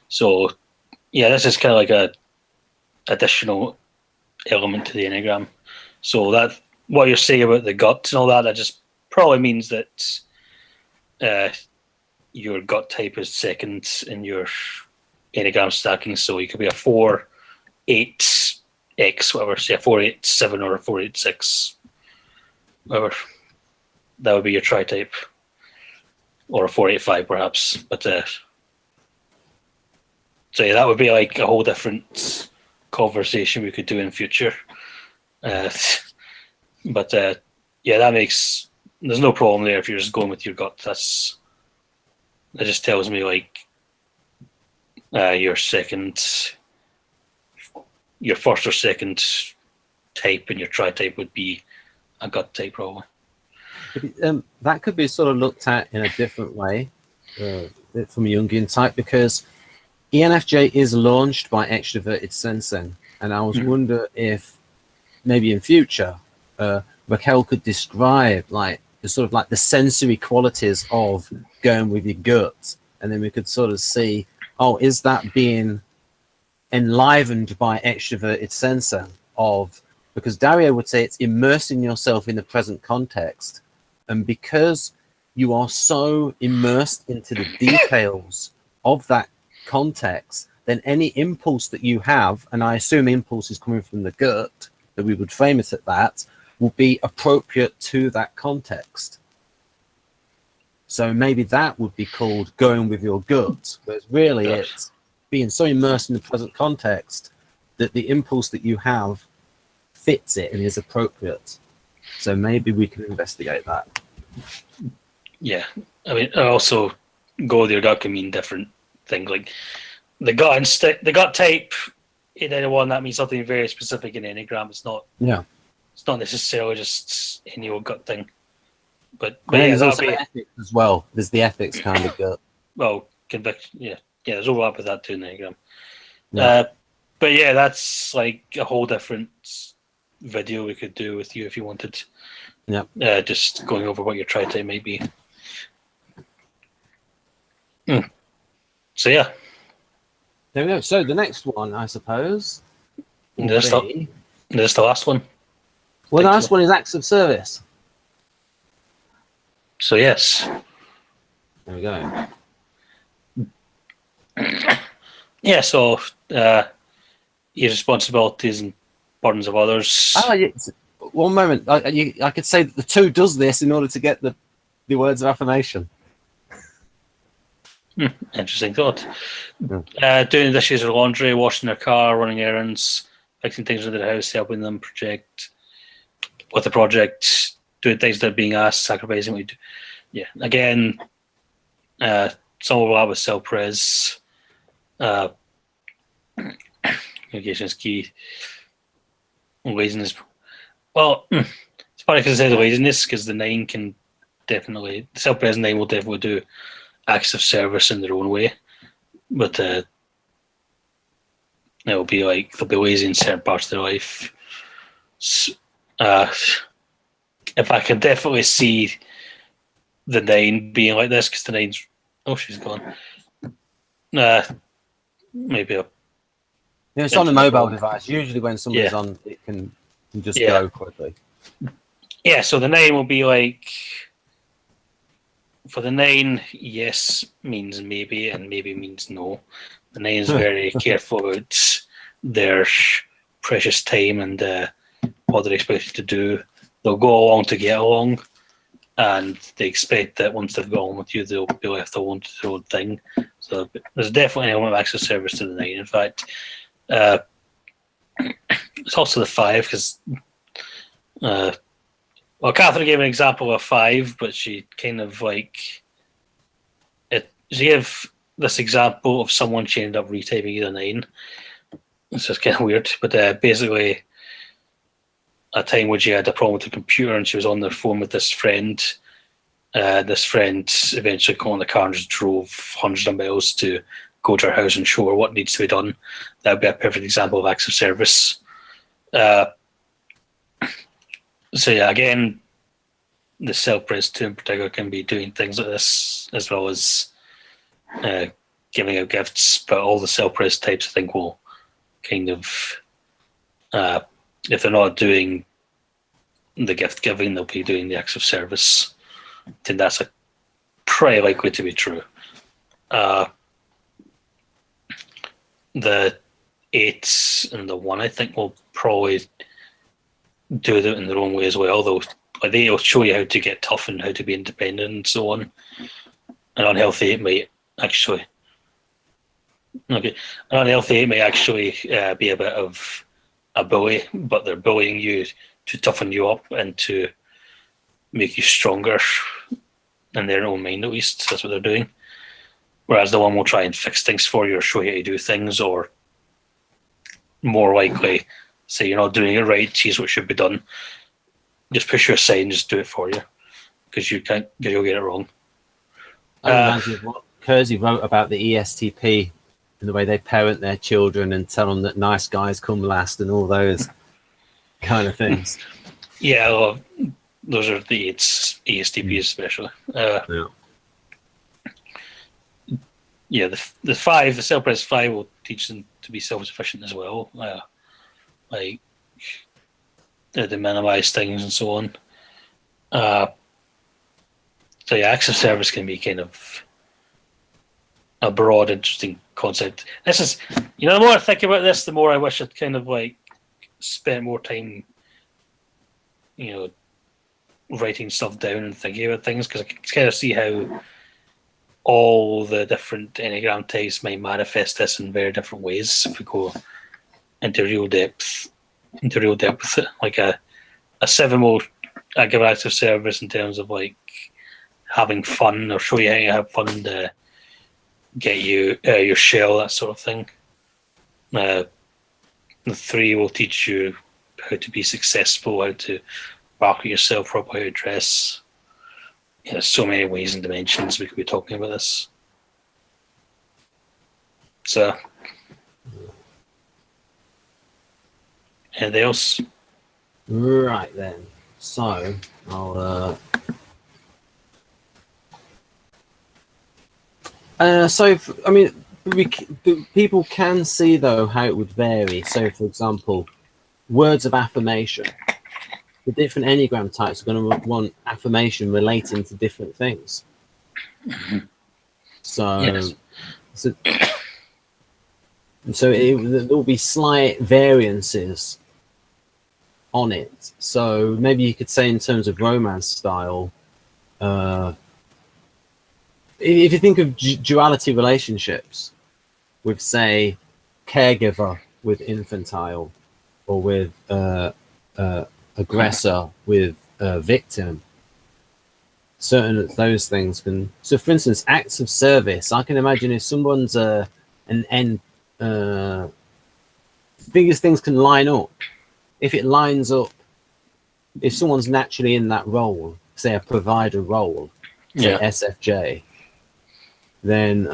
[SPEAKER 2] So yeah, this is kind of like a additional element to the Enneagram. So that what you're saying about the gut and all that just probably means that your gut type is second in your Enneagram stacking. So you could be a 4, 8, X, whatever, say a 4, 8, 7 or a 4, 8, 6, whatever. That would be your tri-type. Or a 4, 8, 5 perhaps. But so yeah, that would be like a whole different conversation we could do in future. But yeah, there's no problem there if you're just going with your gut. That just tells me like your first or second type, and your tri-type would be a gut type, probably.
[SPEAKER 1] That could be sort of looked at in a different way from a Jungian type, because ENFJ is launched by extroverted sensing, and I was wonder if maybe in future Raquel could describe like the sensory qualities of going with your gut, and then we could sort of see, oh, is that being enlivened by extroverted sensing of, because Dario would say it's immersing yourself in the present context, and because you are so immersed into the details of that context, then any impulse that you have, and I assume impulse is coming from the gut, that we would frame it at that, will be appropriate to that context. So maybe that would be called going with your gut, whereas really it's being so immersed in the present context that the impulse that you have fits it and is appropriate. So maybe we can investigate that.
[SPEAKER 2] Yeah, I mean, also go with your gut can mean different things. Like the gut type in anyone, that means something very specific in Enneagram. It's not. Yeah. It's not necessarily just any old gut thing. But yeah,
[SPEAKER 1] there's also ethics as well. There's the ethics kind of gut.
[SPEAKER 2] Well, conviction. Yeah, there's overlap with that too in Enneagram. Yeah. But yeah, that's like a whole different video we could do with you if you wanted. Yeah. Just going over what your tri-type might be. So yeah.
[SPEAKER 1] There we go. So the next one, I suppose.
[SPEAKER 2] This is the last one.
[SPEAKER 1] Well, the last one is acts of service.
[SPEAKER 2] So yes.
[SPEAKER 1] There we go.
[SPEAKER 2] Yeah, so your responsibilities and burdens of others.
[SPEAKER 1] One moment. I could say that the 2 does this in order to get the words of affirmation.
[SPEAKER 2] Interesting thought. Doing the dishes or laundry, washing their car, running errands, fixing things in the house, helping them with the project, doing things that are being asked, sacrificing what you do. Yeah, again, some overlap with self-pres. Communication is key. Laziness. Well, it's funny because I say the laziness, because the 9 can definitely, the self-pres 9 will definitely do acts of service in their own way, but it'll be like they'll be lazy in certain parts of their life. If I can definitely see the 9 being like this, because the 9's she's gone. Maybe
[SPEAKER 1] it's on a mobile device. Usually when somebody's on, it can just go quickly.
[SPEAKER 2] Yeah, so the 9 will be like, for the 9, yes means maybe, and maybe means no. The 9 is very careful about their precious time and what they're expected to do. They'll go along to get along, and they expect that once they've got on with you, they'll be left alone to do their own thing. So there's definitely an element of acts of service to the 9. In fact, it's also the 5, because Catherine gave an example of 5, but she kind of like it. She gave this example of someone she ended up retyping either 9. It's just kind of weird, but basically, a time when she had a problem with the computer and she was on the phone with this friend. This friend eventually got in the car and just drove hundreds of miles to go to her house and show her what needs to be done. That would be a perfect example of acts of service. So yeah, again, the self-pres 2 in particular can be doing things like this, as well as giving out gifts. But all the self-pres types, I think, will kind of, if they're not doing the gift giving, they'll be doing the acts of service. I think that's pretty likely to be true. The 8 and the 1, I think, will probably do it in their own way as well, though they'll show you how to get tough and how to be independent and so on. An unhealthy 8 might actually be a bit of a bully, but they're bullying you to toughen you up and to make you stronger in their own mind, at least. That's what they're doing. whereas the one will try and fix things for you or show you how to do things, or more likely say you're not doing it right, here's what should be done. Just push you aside and just do it for you, because you'll get it wrong.
[SPEAKER 1] I imagine what Kersey wrote about the ESTP and the way they parent their children and tell them that nice guys come last and all those kind of things.
[SPEAKER 2] Yeah, well, those are the ESTPs especially. Yeah, the self-pres 5 will teach them to be self-sufficient as well. Like to minimize things and so on. So yeah, acts of service can be kind of a broad, interesting concept. This is, the more I think about this, the more I wish I'd kind of like spent more time, writing stuff down and thinking about things, because I can kind of see how all the different Enneagram types might manifest this in very different ways if we go into real depth with it. Like a 7 will give active service in terms of like having fun, or show you how to have fun to get you your shell, that sort of thing. The 3 will teach you how to be successful, how to market yourself properly, how to dress. There's so many ways and dimensions we could be talking about this. So, anything else?
[SPEAKER 1] Right then. So I'll. People can see though how it would vary. So, for example, words of affirmation. The different Enneagram types are going to want affirmation relating to different things. So,
[SPEAKER 2] yes.
[SPEAKER 1] so there will be slight variances on it. So maybe you could say in terms of romance style, if you think of duality relationships with, say, caregiver with infantile, or with aggressor with victim, certain of those things can. So, for instance, acts of service. I can imagine if someone's things can line up. If it lines up, if someone's naturally in that role, say a provider role, say SFJ, then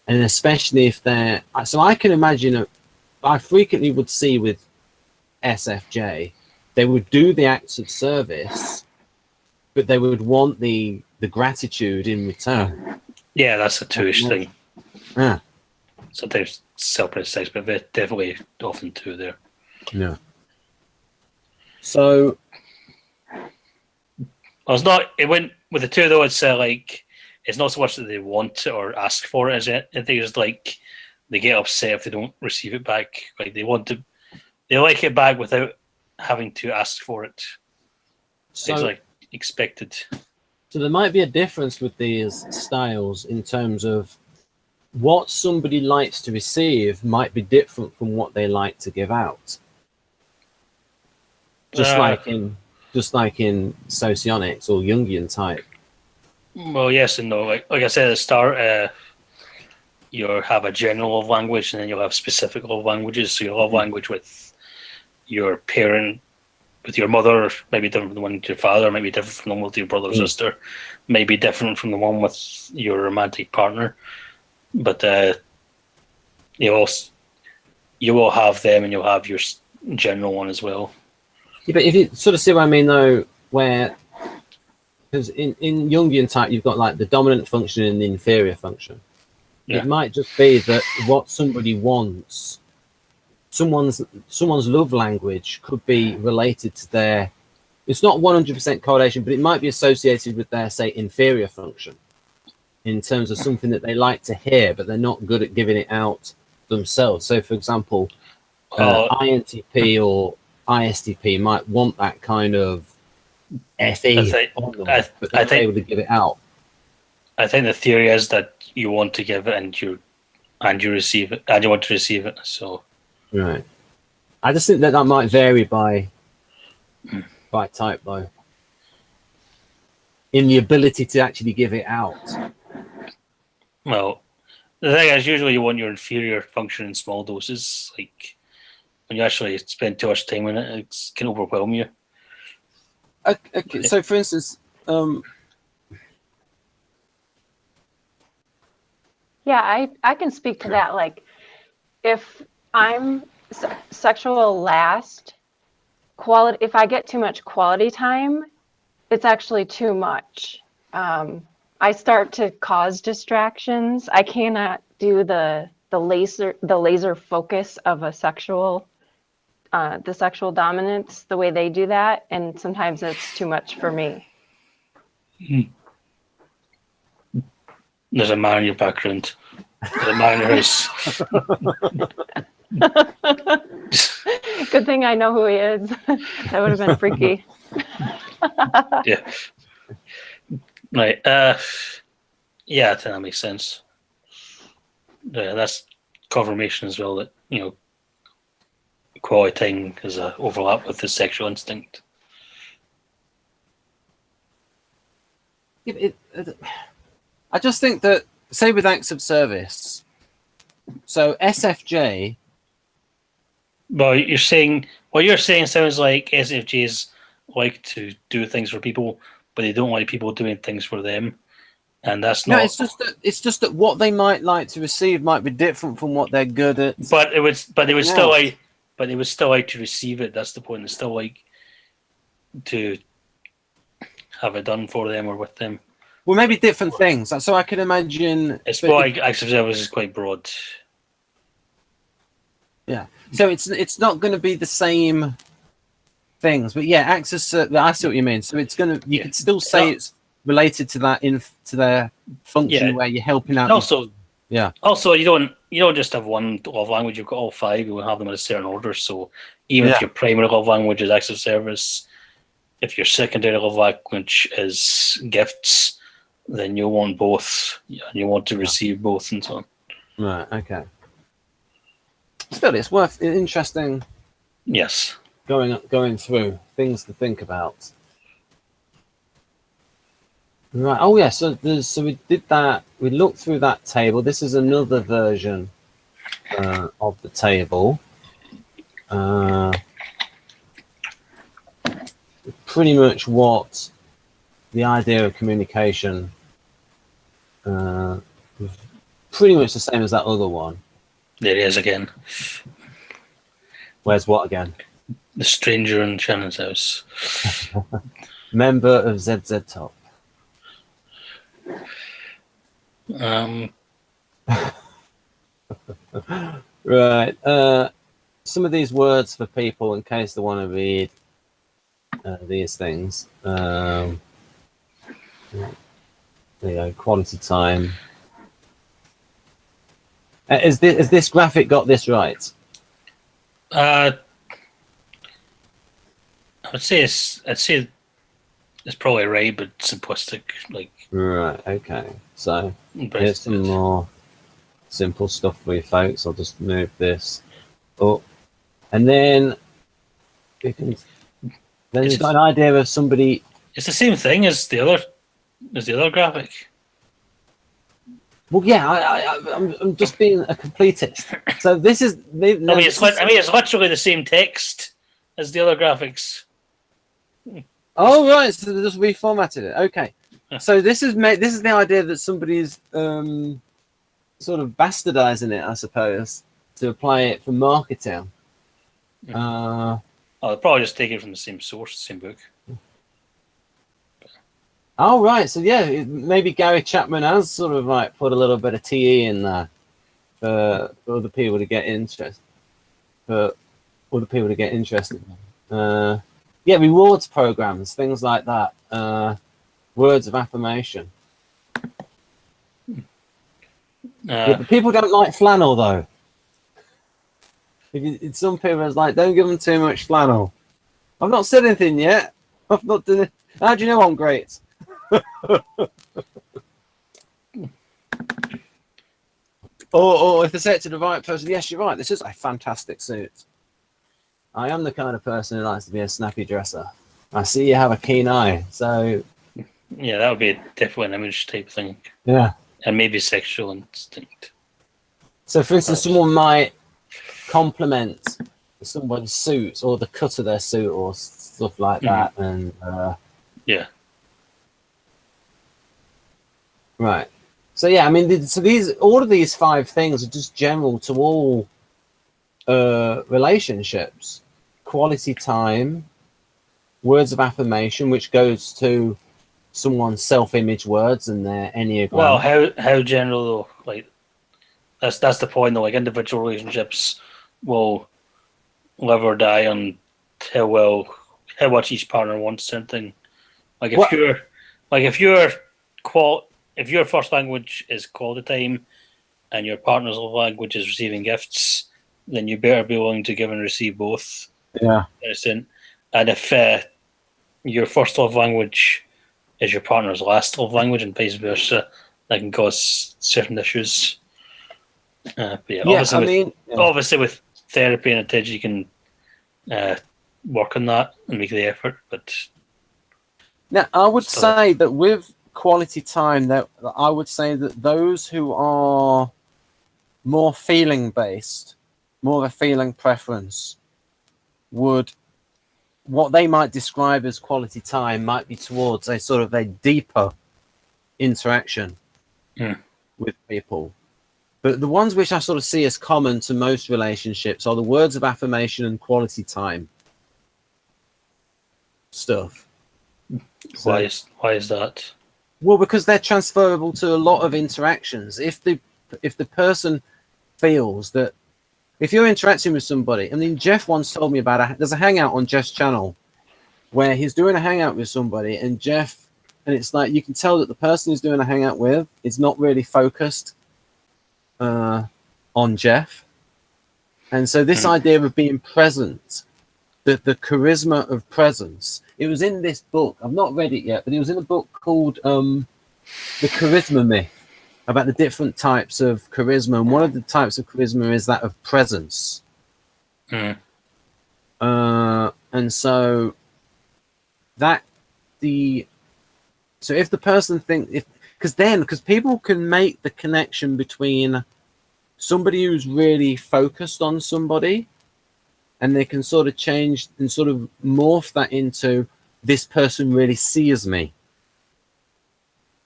[SPEAKER 1] and especially if they're, so I can imagine I frequently would see with SFJ, they would do the acts of service, but they would want the gratitude in return.
[SPEAKER 2] Yeah, that's a 2-ish thing.
[SPEAKER 1] Yeah.
[SPEAKER 2] Sometimes self-precise, but definitely often 2 there.
[SPEAKER 1] Yeah. So
[SPEAKER 2] it went with the 2 though. It's like, it's not so much that they want it or ask for it, is it? I think it's like they get upset if they don't receive it back. Like they like it back without having to ask for it. So it's like expected.
[SPEAKER 1] So there might be a difference with these styles in terms of what somebody likes to receive might be different from what they like to give out. Just like in socionics or Jungian type.
[SPEAKER 2] Well, yes and no. Like I said at the start, you have a general love language, and then you'll have specific love languages. So you'll have language with your parent, with your mother, maybe different from the one with your father, maybe different from the one with your brother or sister, maybe different from the one with your romantic partner. But you will have them, and you'll have your general one as well.
[SPEAKER 1] Yeah, but if you sort of see what I mean, though, where, because in Jungian type, you've got like the dominant function and the inferior function. Yeah. It might just be that what somebody wants, someone's love language could be related to their, it's not 100% correlation, but it might be associated with their, say, inferior function in terms of something that they like to hear, but they're not good at giving it out themselves. So, for example, INTP or ISTP might want that kind of FE on them, but they're not able to give it out.
[SPEAKER 2] I think the theory is that you want to give it and you receive it, and you want to receive it. So,
[SPEAKER 1] right. I just think that might vary by type, though, in the ability to actually give it out.
[SPEAKER 2] Well, the thing is, usually you want your inferior function in small doses. Like when you actually spend too much time in it, it can overwhelm you.
[SPEAKER 1] Okay, so for instance,
[SPEAKER 4] Yeah, I can speak to that. Like, if I'm sexual last, quality, if I get too much quality time, it's actually too much. I start to cause distractions. I cannot do the laser focus of a sexual the sexual dominance the way they do that, and sometimes it's too much for me.
[SPEAKER 2] There's a man in your background. There's a man in your house.
[SPEAKER 4] Good thing I know who he is. That would have been freaky.
[SPEAKER 2] Yeah. Right. Yeah, I think that makes sense. Yeah, that's confirmation as well that, quality time has an overlap with the sexual instinct.
[SPEAKER 1] I just think that, say with acts of service, so SFJ.
[SPEAKER 2] Well, what you're saying sounds like SFJs like to do things for people, but they don't like people doing things for them, and that's not.
[SPEAKER 1] No, it's just that what they might like to receive might be different from what they're good at.
[SPEAKER 2] But they would still like to receive it. That's the point. They still like to have it done for them or with them.
[SPEAKER 1] Well, maybe different things. So I could imagine.
[SPEAKER 2] It's like acts of service is quite broad.
[SPEAKER 1] Yeah. So it's not going to be the same things, but yeah, acts of service. I see what you mean. So it's going to. You could still say it's related to that to their function where you're helping out.
[SPEAKER 2] And also,
[SPEAKER 1] yeah.
[SPEAKER 2] Also, you don't just have one love language. You've got all five. You will have them in a certain order. So even if your primary love language is acts of service, if your secondary love language is gifts, then you'll want both. You want to receive both and so on.
[SPEAKER 1] Right. Okay. Still, it's worth interesting.
[SPEAKER 2] Yes.
[SPEAKER 1] Going through things to think about. Right. Oh yeah. So we did that. We looked through that table. This is another version of the table. Pretty much what the idea of communication. Pretty much the same as that other one.
[SPEAKER 2] There he is again.
[SPEAKER 1] Where's what again?
[SPEAKER 2] The stranger in Shannon's house.
[SPEAKER 1] Member of ZZ Top. Right. Some of these words for people in case they want to read these things. There you go. Quality time. Is this graphic got this right?
[SPEAKER 2] I'd say it's probably right, but simplistic. Like
[SPEAKER 1] Right. Okay. So
[SPEAKER 2] but
[SPEAKER 1] here's some more simple stuff for you folks. I'll just move this up, and then you can. Then you've got an idea of somebody.
[SPEAKER 2] It's the same thing as the other graphic.
[SPEAKER 1] Well, yeah, I'm just being a completist. So this is.
[SPEAKER 2] It's literally the same text as the other graphics.
[SPEAKER 1] Oh right, so they just reformatted it. Okay, so this is the idea that somebody's sort of bastardizing it, I suppose, to apply it for marketing.
[SPEAKER 2] They'll probably just take it from the same source, same book.
[SPEAKER 1] Oh right, so yeah, maybe Gary Chapman has sort of like put a little bit of TE in there for other people to get interested. Yeah, rewards programs, things like that. Words of affirmation. Yeah, but people don't like flannel though. Some people are like, don't give them too much flannel. I've not said anything yet. I've not done it. How do you know I'm great? or if they say it to the right person, yes, you're right. This is a fantastic suit. I am the kind of person who likes to be a snappy dresser. I see you have a keen eye, so
[SPEAKER 2] yeah, that would be definitely an image type thing.
[SPEAKER 1] Yeah.
[SPEAKER 2] and maybe sexual instinct.
[SPEAKER 1] So, for instance, someone might compliment somebody's suit or the cut of their suit or stuff like that, and
[SPEAKER 2] yeah.
[SPEAKER 1] Right. So yeah, I mean, so all of these 5 things are just general to all relationships: quality time, words of affirmation, which goes to someone's self-image words and their Enneagram.
[SPEAKER 2] Well, how general though? Like that's the point though. Like individual relationships will live or die on how much each partner wants something. Like if your first language is quality time and your partner's love language is receiving gifts, then you better be willing to give and receive both.
[SPEAKER 1] Yeah.
[SPEAKER 2] And if your first love language is your partner's last love language and vice versa, that can cause certain issues. But obviously with therapy and attention, you can work on that and make the effort. But
[SPEAKER 1] now, I would say that with quality time, that I would say that those who are more feeling based, more of a feeling preference, what they might describe as quality time might be towards a sort of a deeper interaction with people. But the ones which I sort of see as common to most relationships are the words of affirmation and quality time stuff.
[SPEAKER 2] Why is that?
[SPEAKER 1] Well, because they're transferable to a lot of interactions. If the person feels that if you're interacting with somebody, I mean, Jeff once told me about there's a hangout on Jeff's channel where he's doing a hangout with somebody, and it's like you can tell that the person he's doing a hangout with is not really focused on Jeff. And so this idea of being present, the charisma of presence, it was in this book. I've not read it yet, but it was in a book called The Charisma Myth, about the different types of charisma. And one of the types of charisma is that of presence. And so if the person because people can make the connection between somebody who's really focused on somebody, and they can sort of change and sort of morph that into, this person really sees me.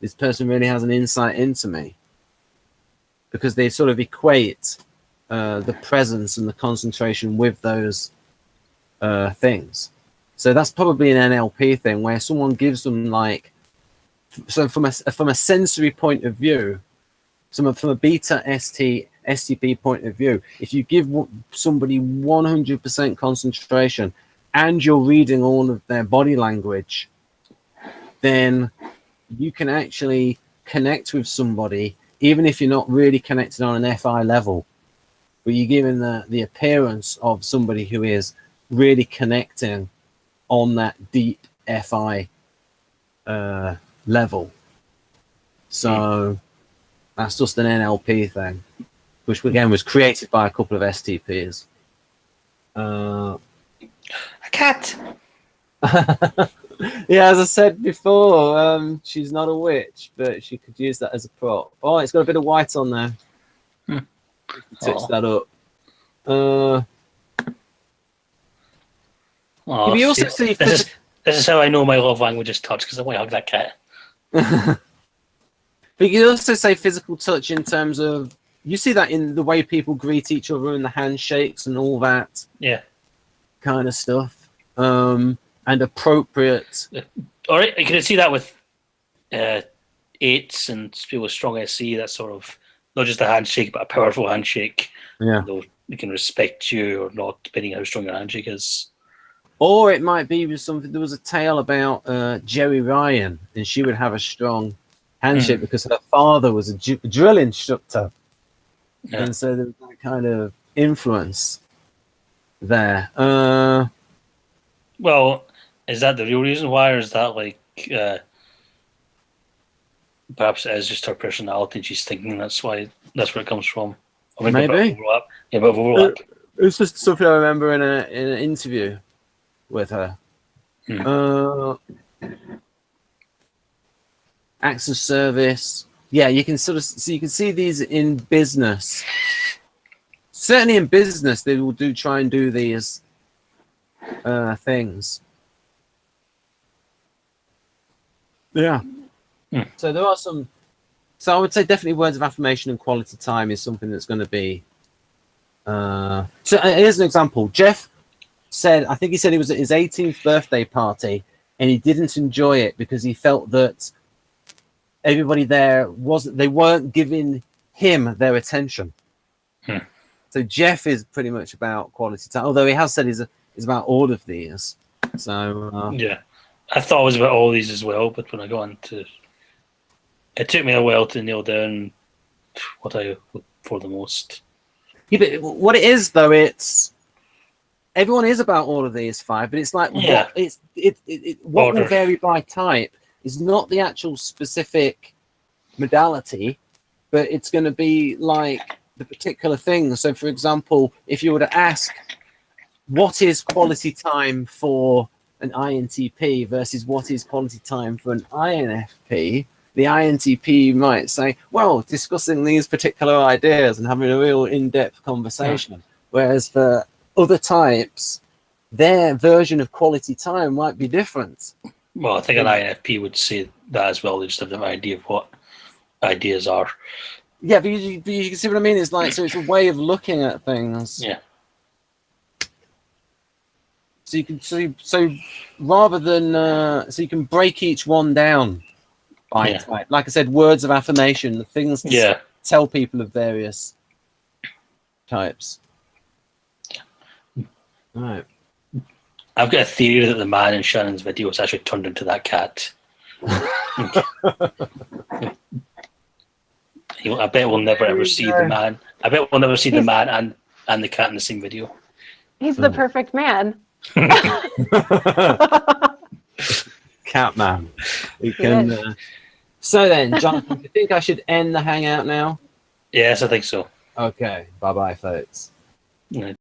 [SPEAKER 1] This person really has an insight into me, because they sort of equate the presence and the concentration with those things. So that's probably an NLP thing, where someone gives them from a sensory point of view, from a beta STP point of view, if you give somebody 100% concentration and you're reading all of their body language, then you can actually connect with somebody, even if you're not really connected on an FI level, but you're given the appearance of somebody who is really connecting on that deep FI level. So that's just an NLP thing, which again was created by a couple of STPs.
[SPEAKER 2] A cat.
[SPEAKER 1] Yeah, as I said before, she's not a witch, but she could use that as a prop. Oh, it's got a bit of white on there. Touch that up. You also see
[SPEAKER 2] this is how I know my love language is touch, because I want to hug that cat.
[SPEAKER 1] But you also say physical touch in terms of, you see that in the way people greet each other and the handshakes and all that kind of stuff, and appropriate.
[SPEAKER 2] All right, you can see that with 8s and people with strong SC. That's sort of not just a handshake, but a powerful handshake.
[SPEAKER 1] Yeah,
[SPEAKER 2] they can respect you or not, depending on how strong your handshake is.
[SPEAKER 1] Or it might be with something. There was a tale about Jerry Ryan, and she would have a strong handshake because her father was a drill instructor, and so there was that kind of influence there.
[SPEAKER 2] Well, is that the real reason why, or is that perhaps it is just her personality and she's thinking that's where it comes from? Or maybe a bit of overlap.
[SPEAKER 1] It's just something I remember in an interview with her. Acts of service, yeah, you can sort of you can see these in business. Certainly in business, they will try and do these things. Yeah. So there are some. So I would say definitely words of affirmation and quality time is something that's going to be. So here's an example. Jeff said, I think he said it was at his 18th birthday party, and he didn't enjoy it because he felt that everybody there they weren't giving him their attention. So Jeff is pretty much about quality time, although he has said he's about all of these. So
[SPEAKER 2] yeah, I thought it was about all these as well, but when I got into it took me a while to nail down what I look for the most.
[SPEAKER 1] Yeah, but what it is though, it's everyone is about all of these 5, but it's like what what will vary by type is not the actual specific modality, but it's going to be like the particular thing. So, for example, if you were to ask, what is quality time for an INTP versus what is quality time for an INFP? The INTP might say, well, discussing these particular ideas and having a real in-depth conversation. Whereas for other types, their version of quality time might be different.
[SPEAKER 2] Well, I think an INFP would say that as well. They just have no idea of what ideas are.
[SPEAKER 1] Yeah, but you can see what I mean. It's like, so it's a way of looking at things.
[SPEAKER 2] Yeah.
[SPEAKER 1] So you can so rather than so you can break each one down by type. Like I said, words of affirmation, the things to tell people of various types. All right.
[SPEAKER 2] I've got a theory that the man in Shannon's video was actually turned into that cat. I bet we'll never ever see the man. I bet we'll never see the man and the cat in the same video.
[SPEAKER 4] He's the perfect man.
[SPEAKER 1] Cat man. You can. So then, Jonathan, do you think I should end the hangout now?
[SPEAKER 2] Yes, I think so.
[SPEAKER 1] Okay. Bye-bye, folks.
[SPEAKER 2] Yeah.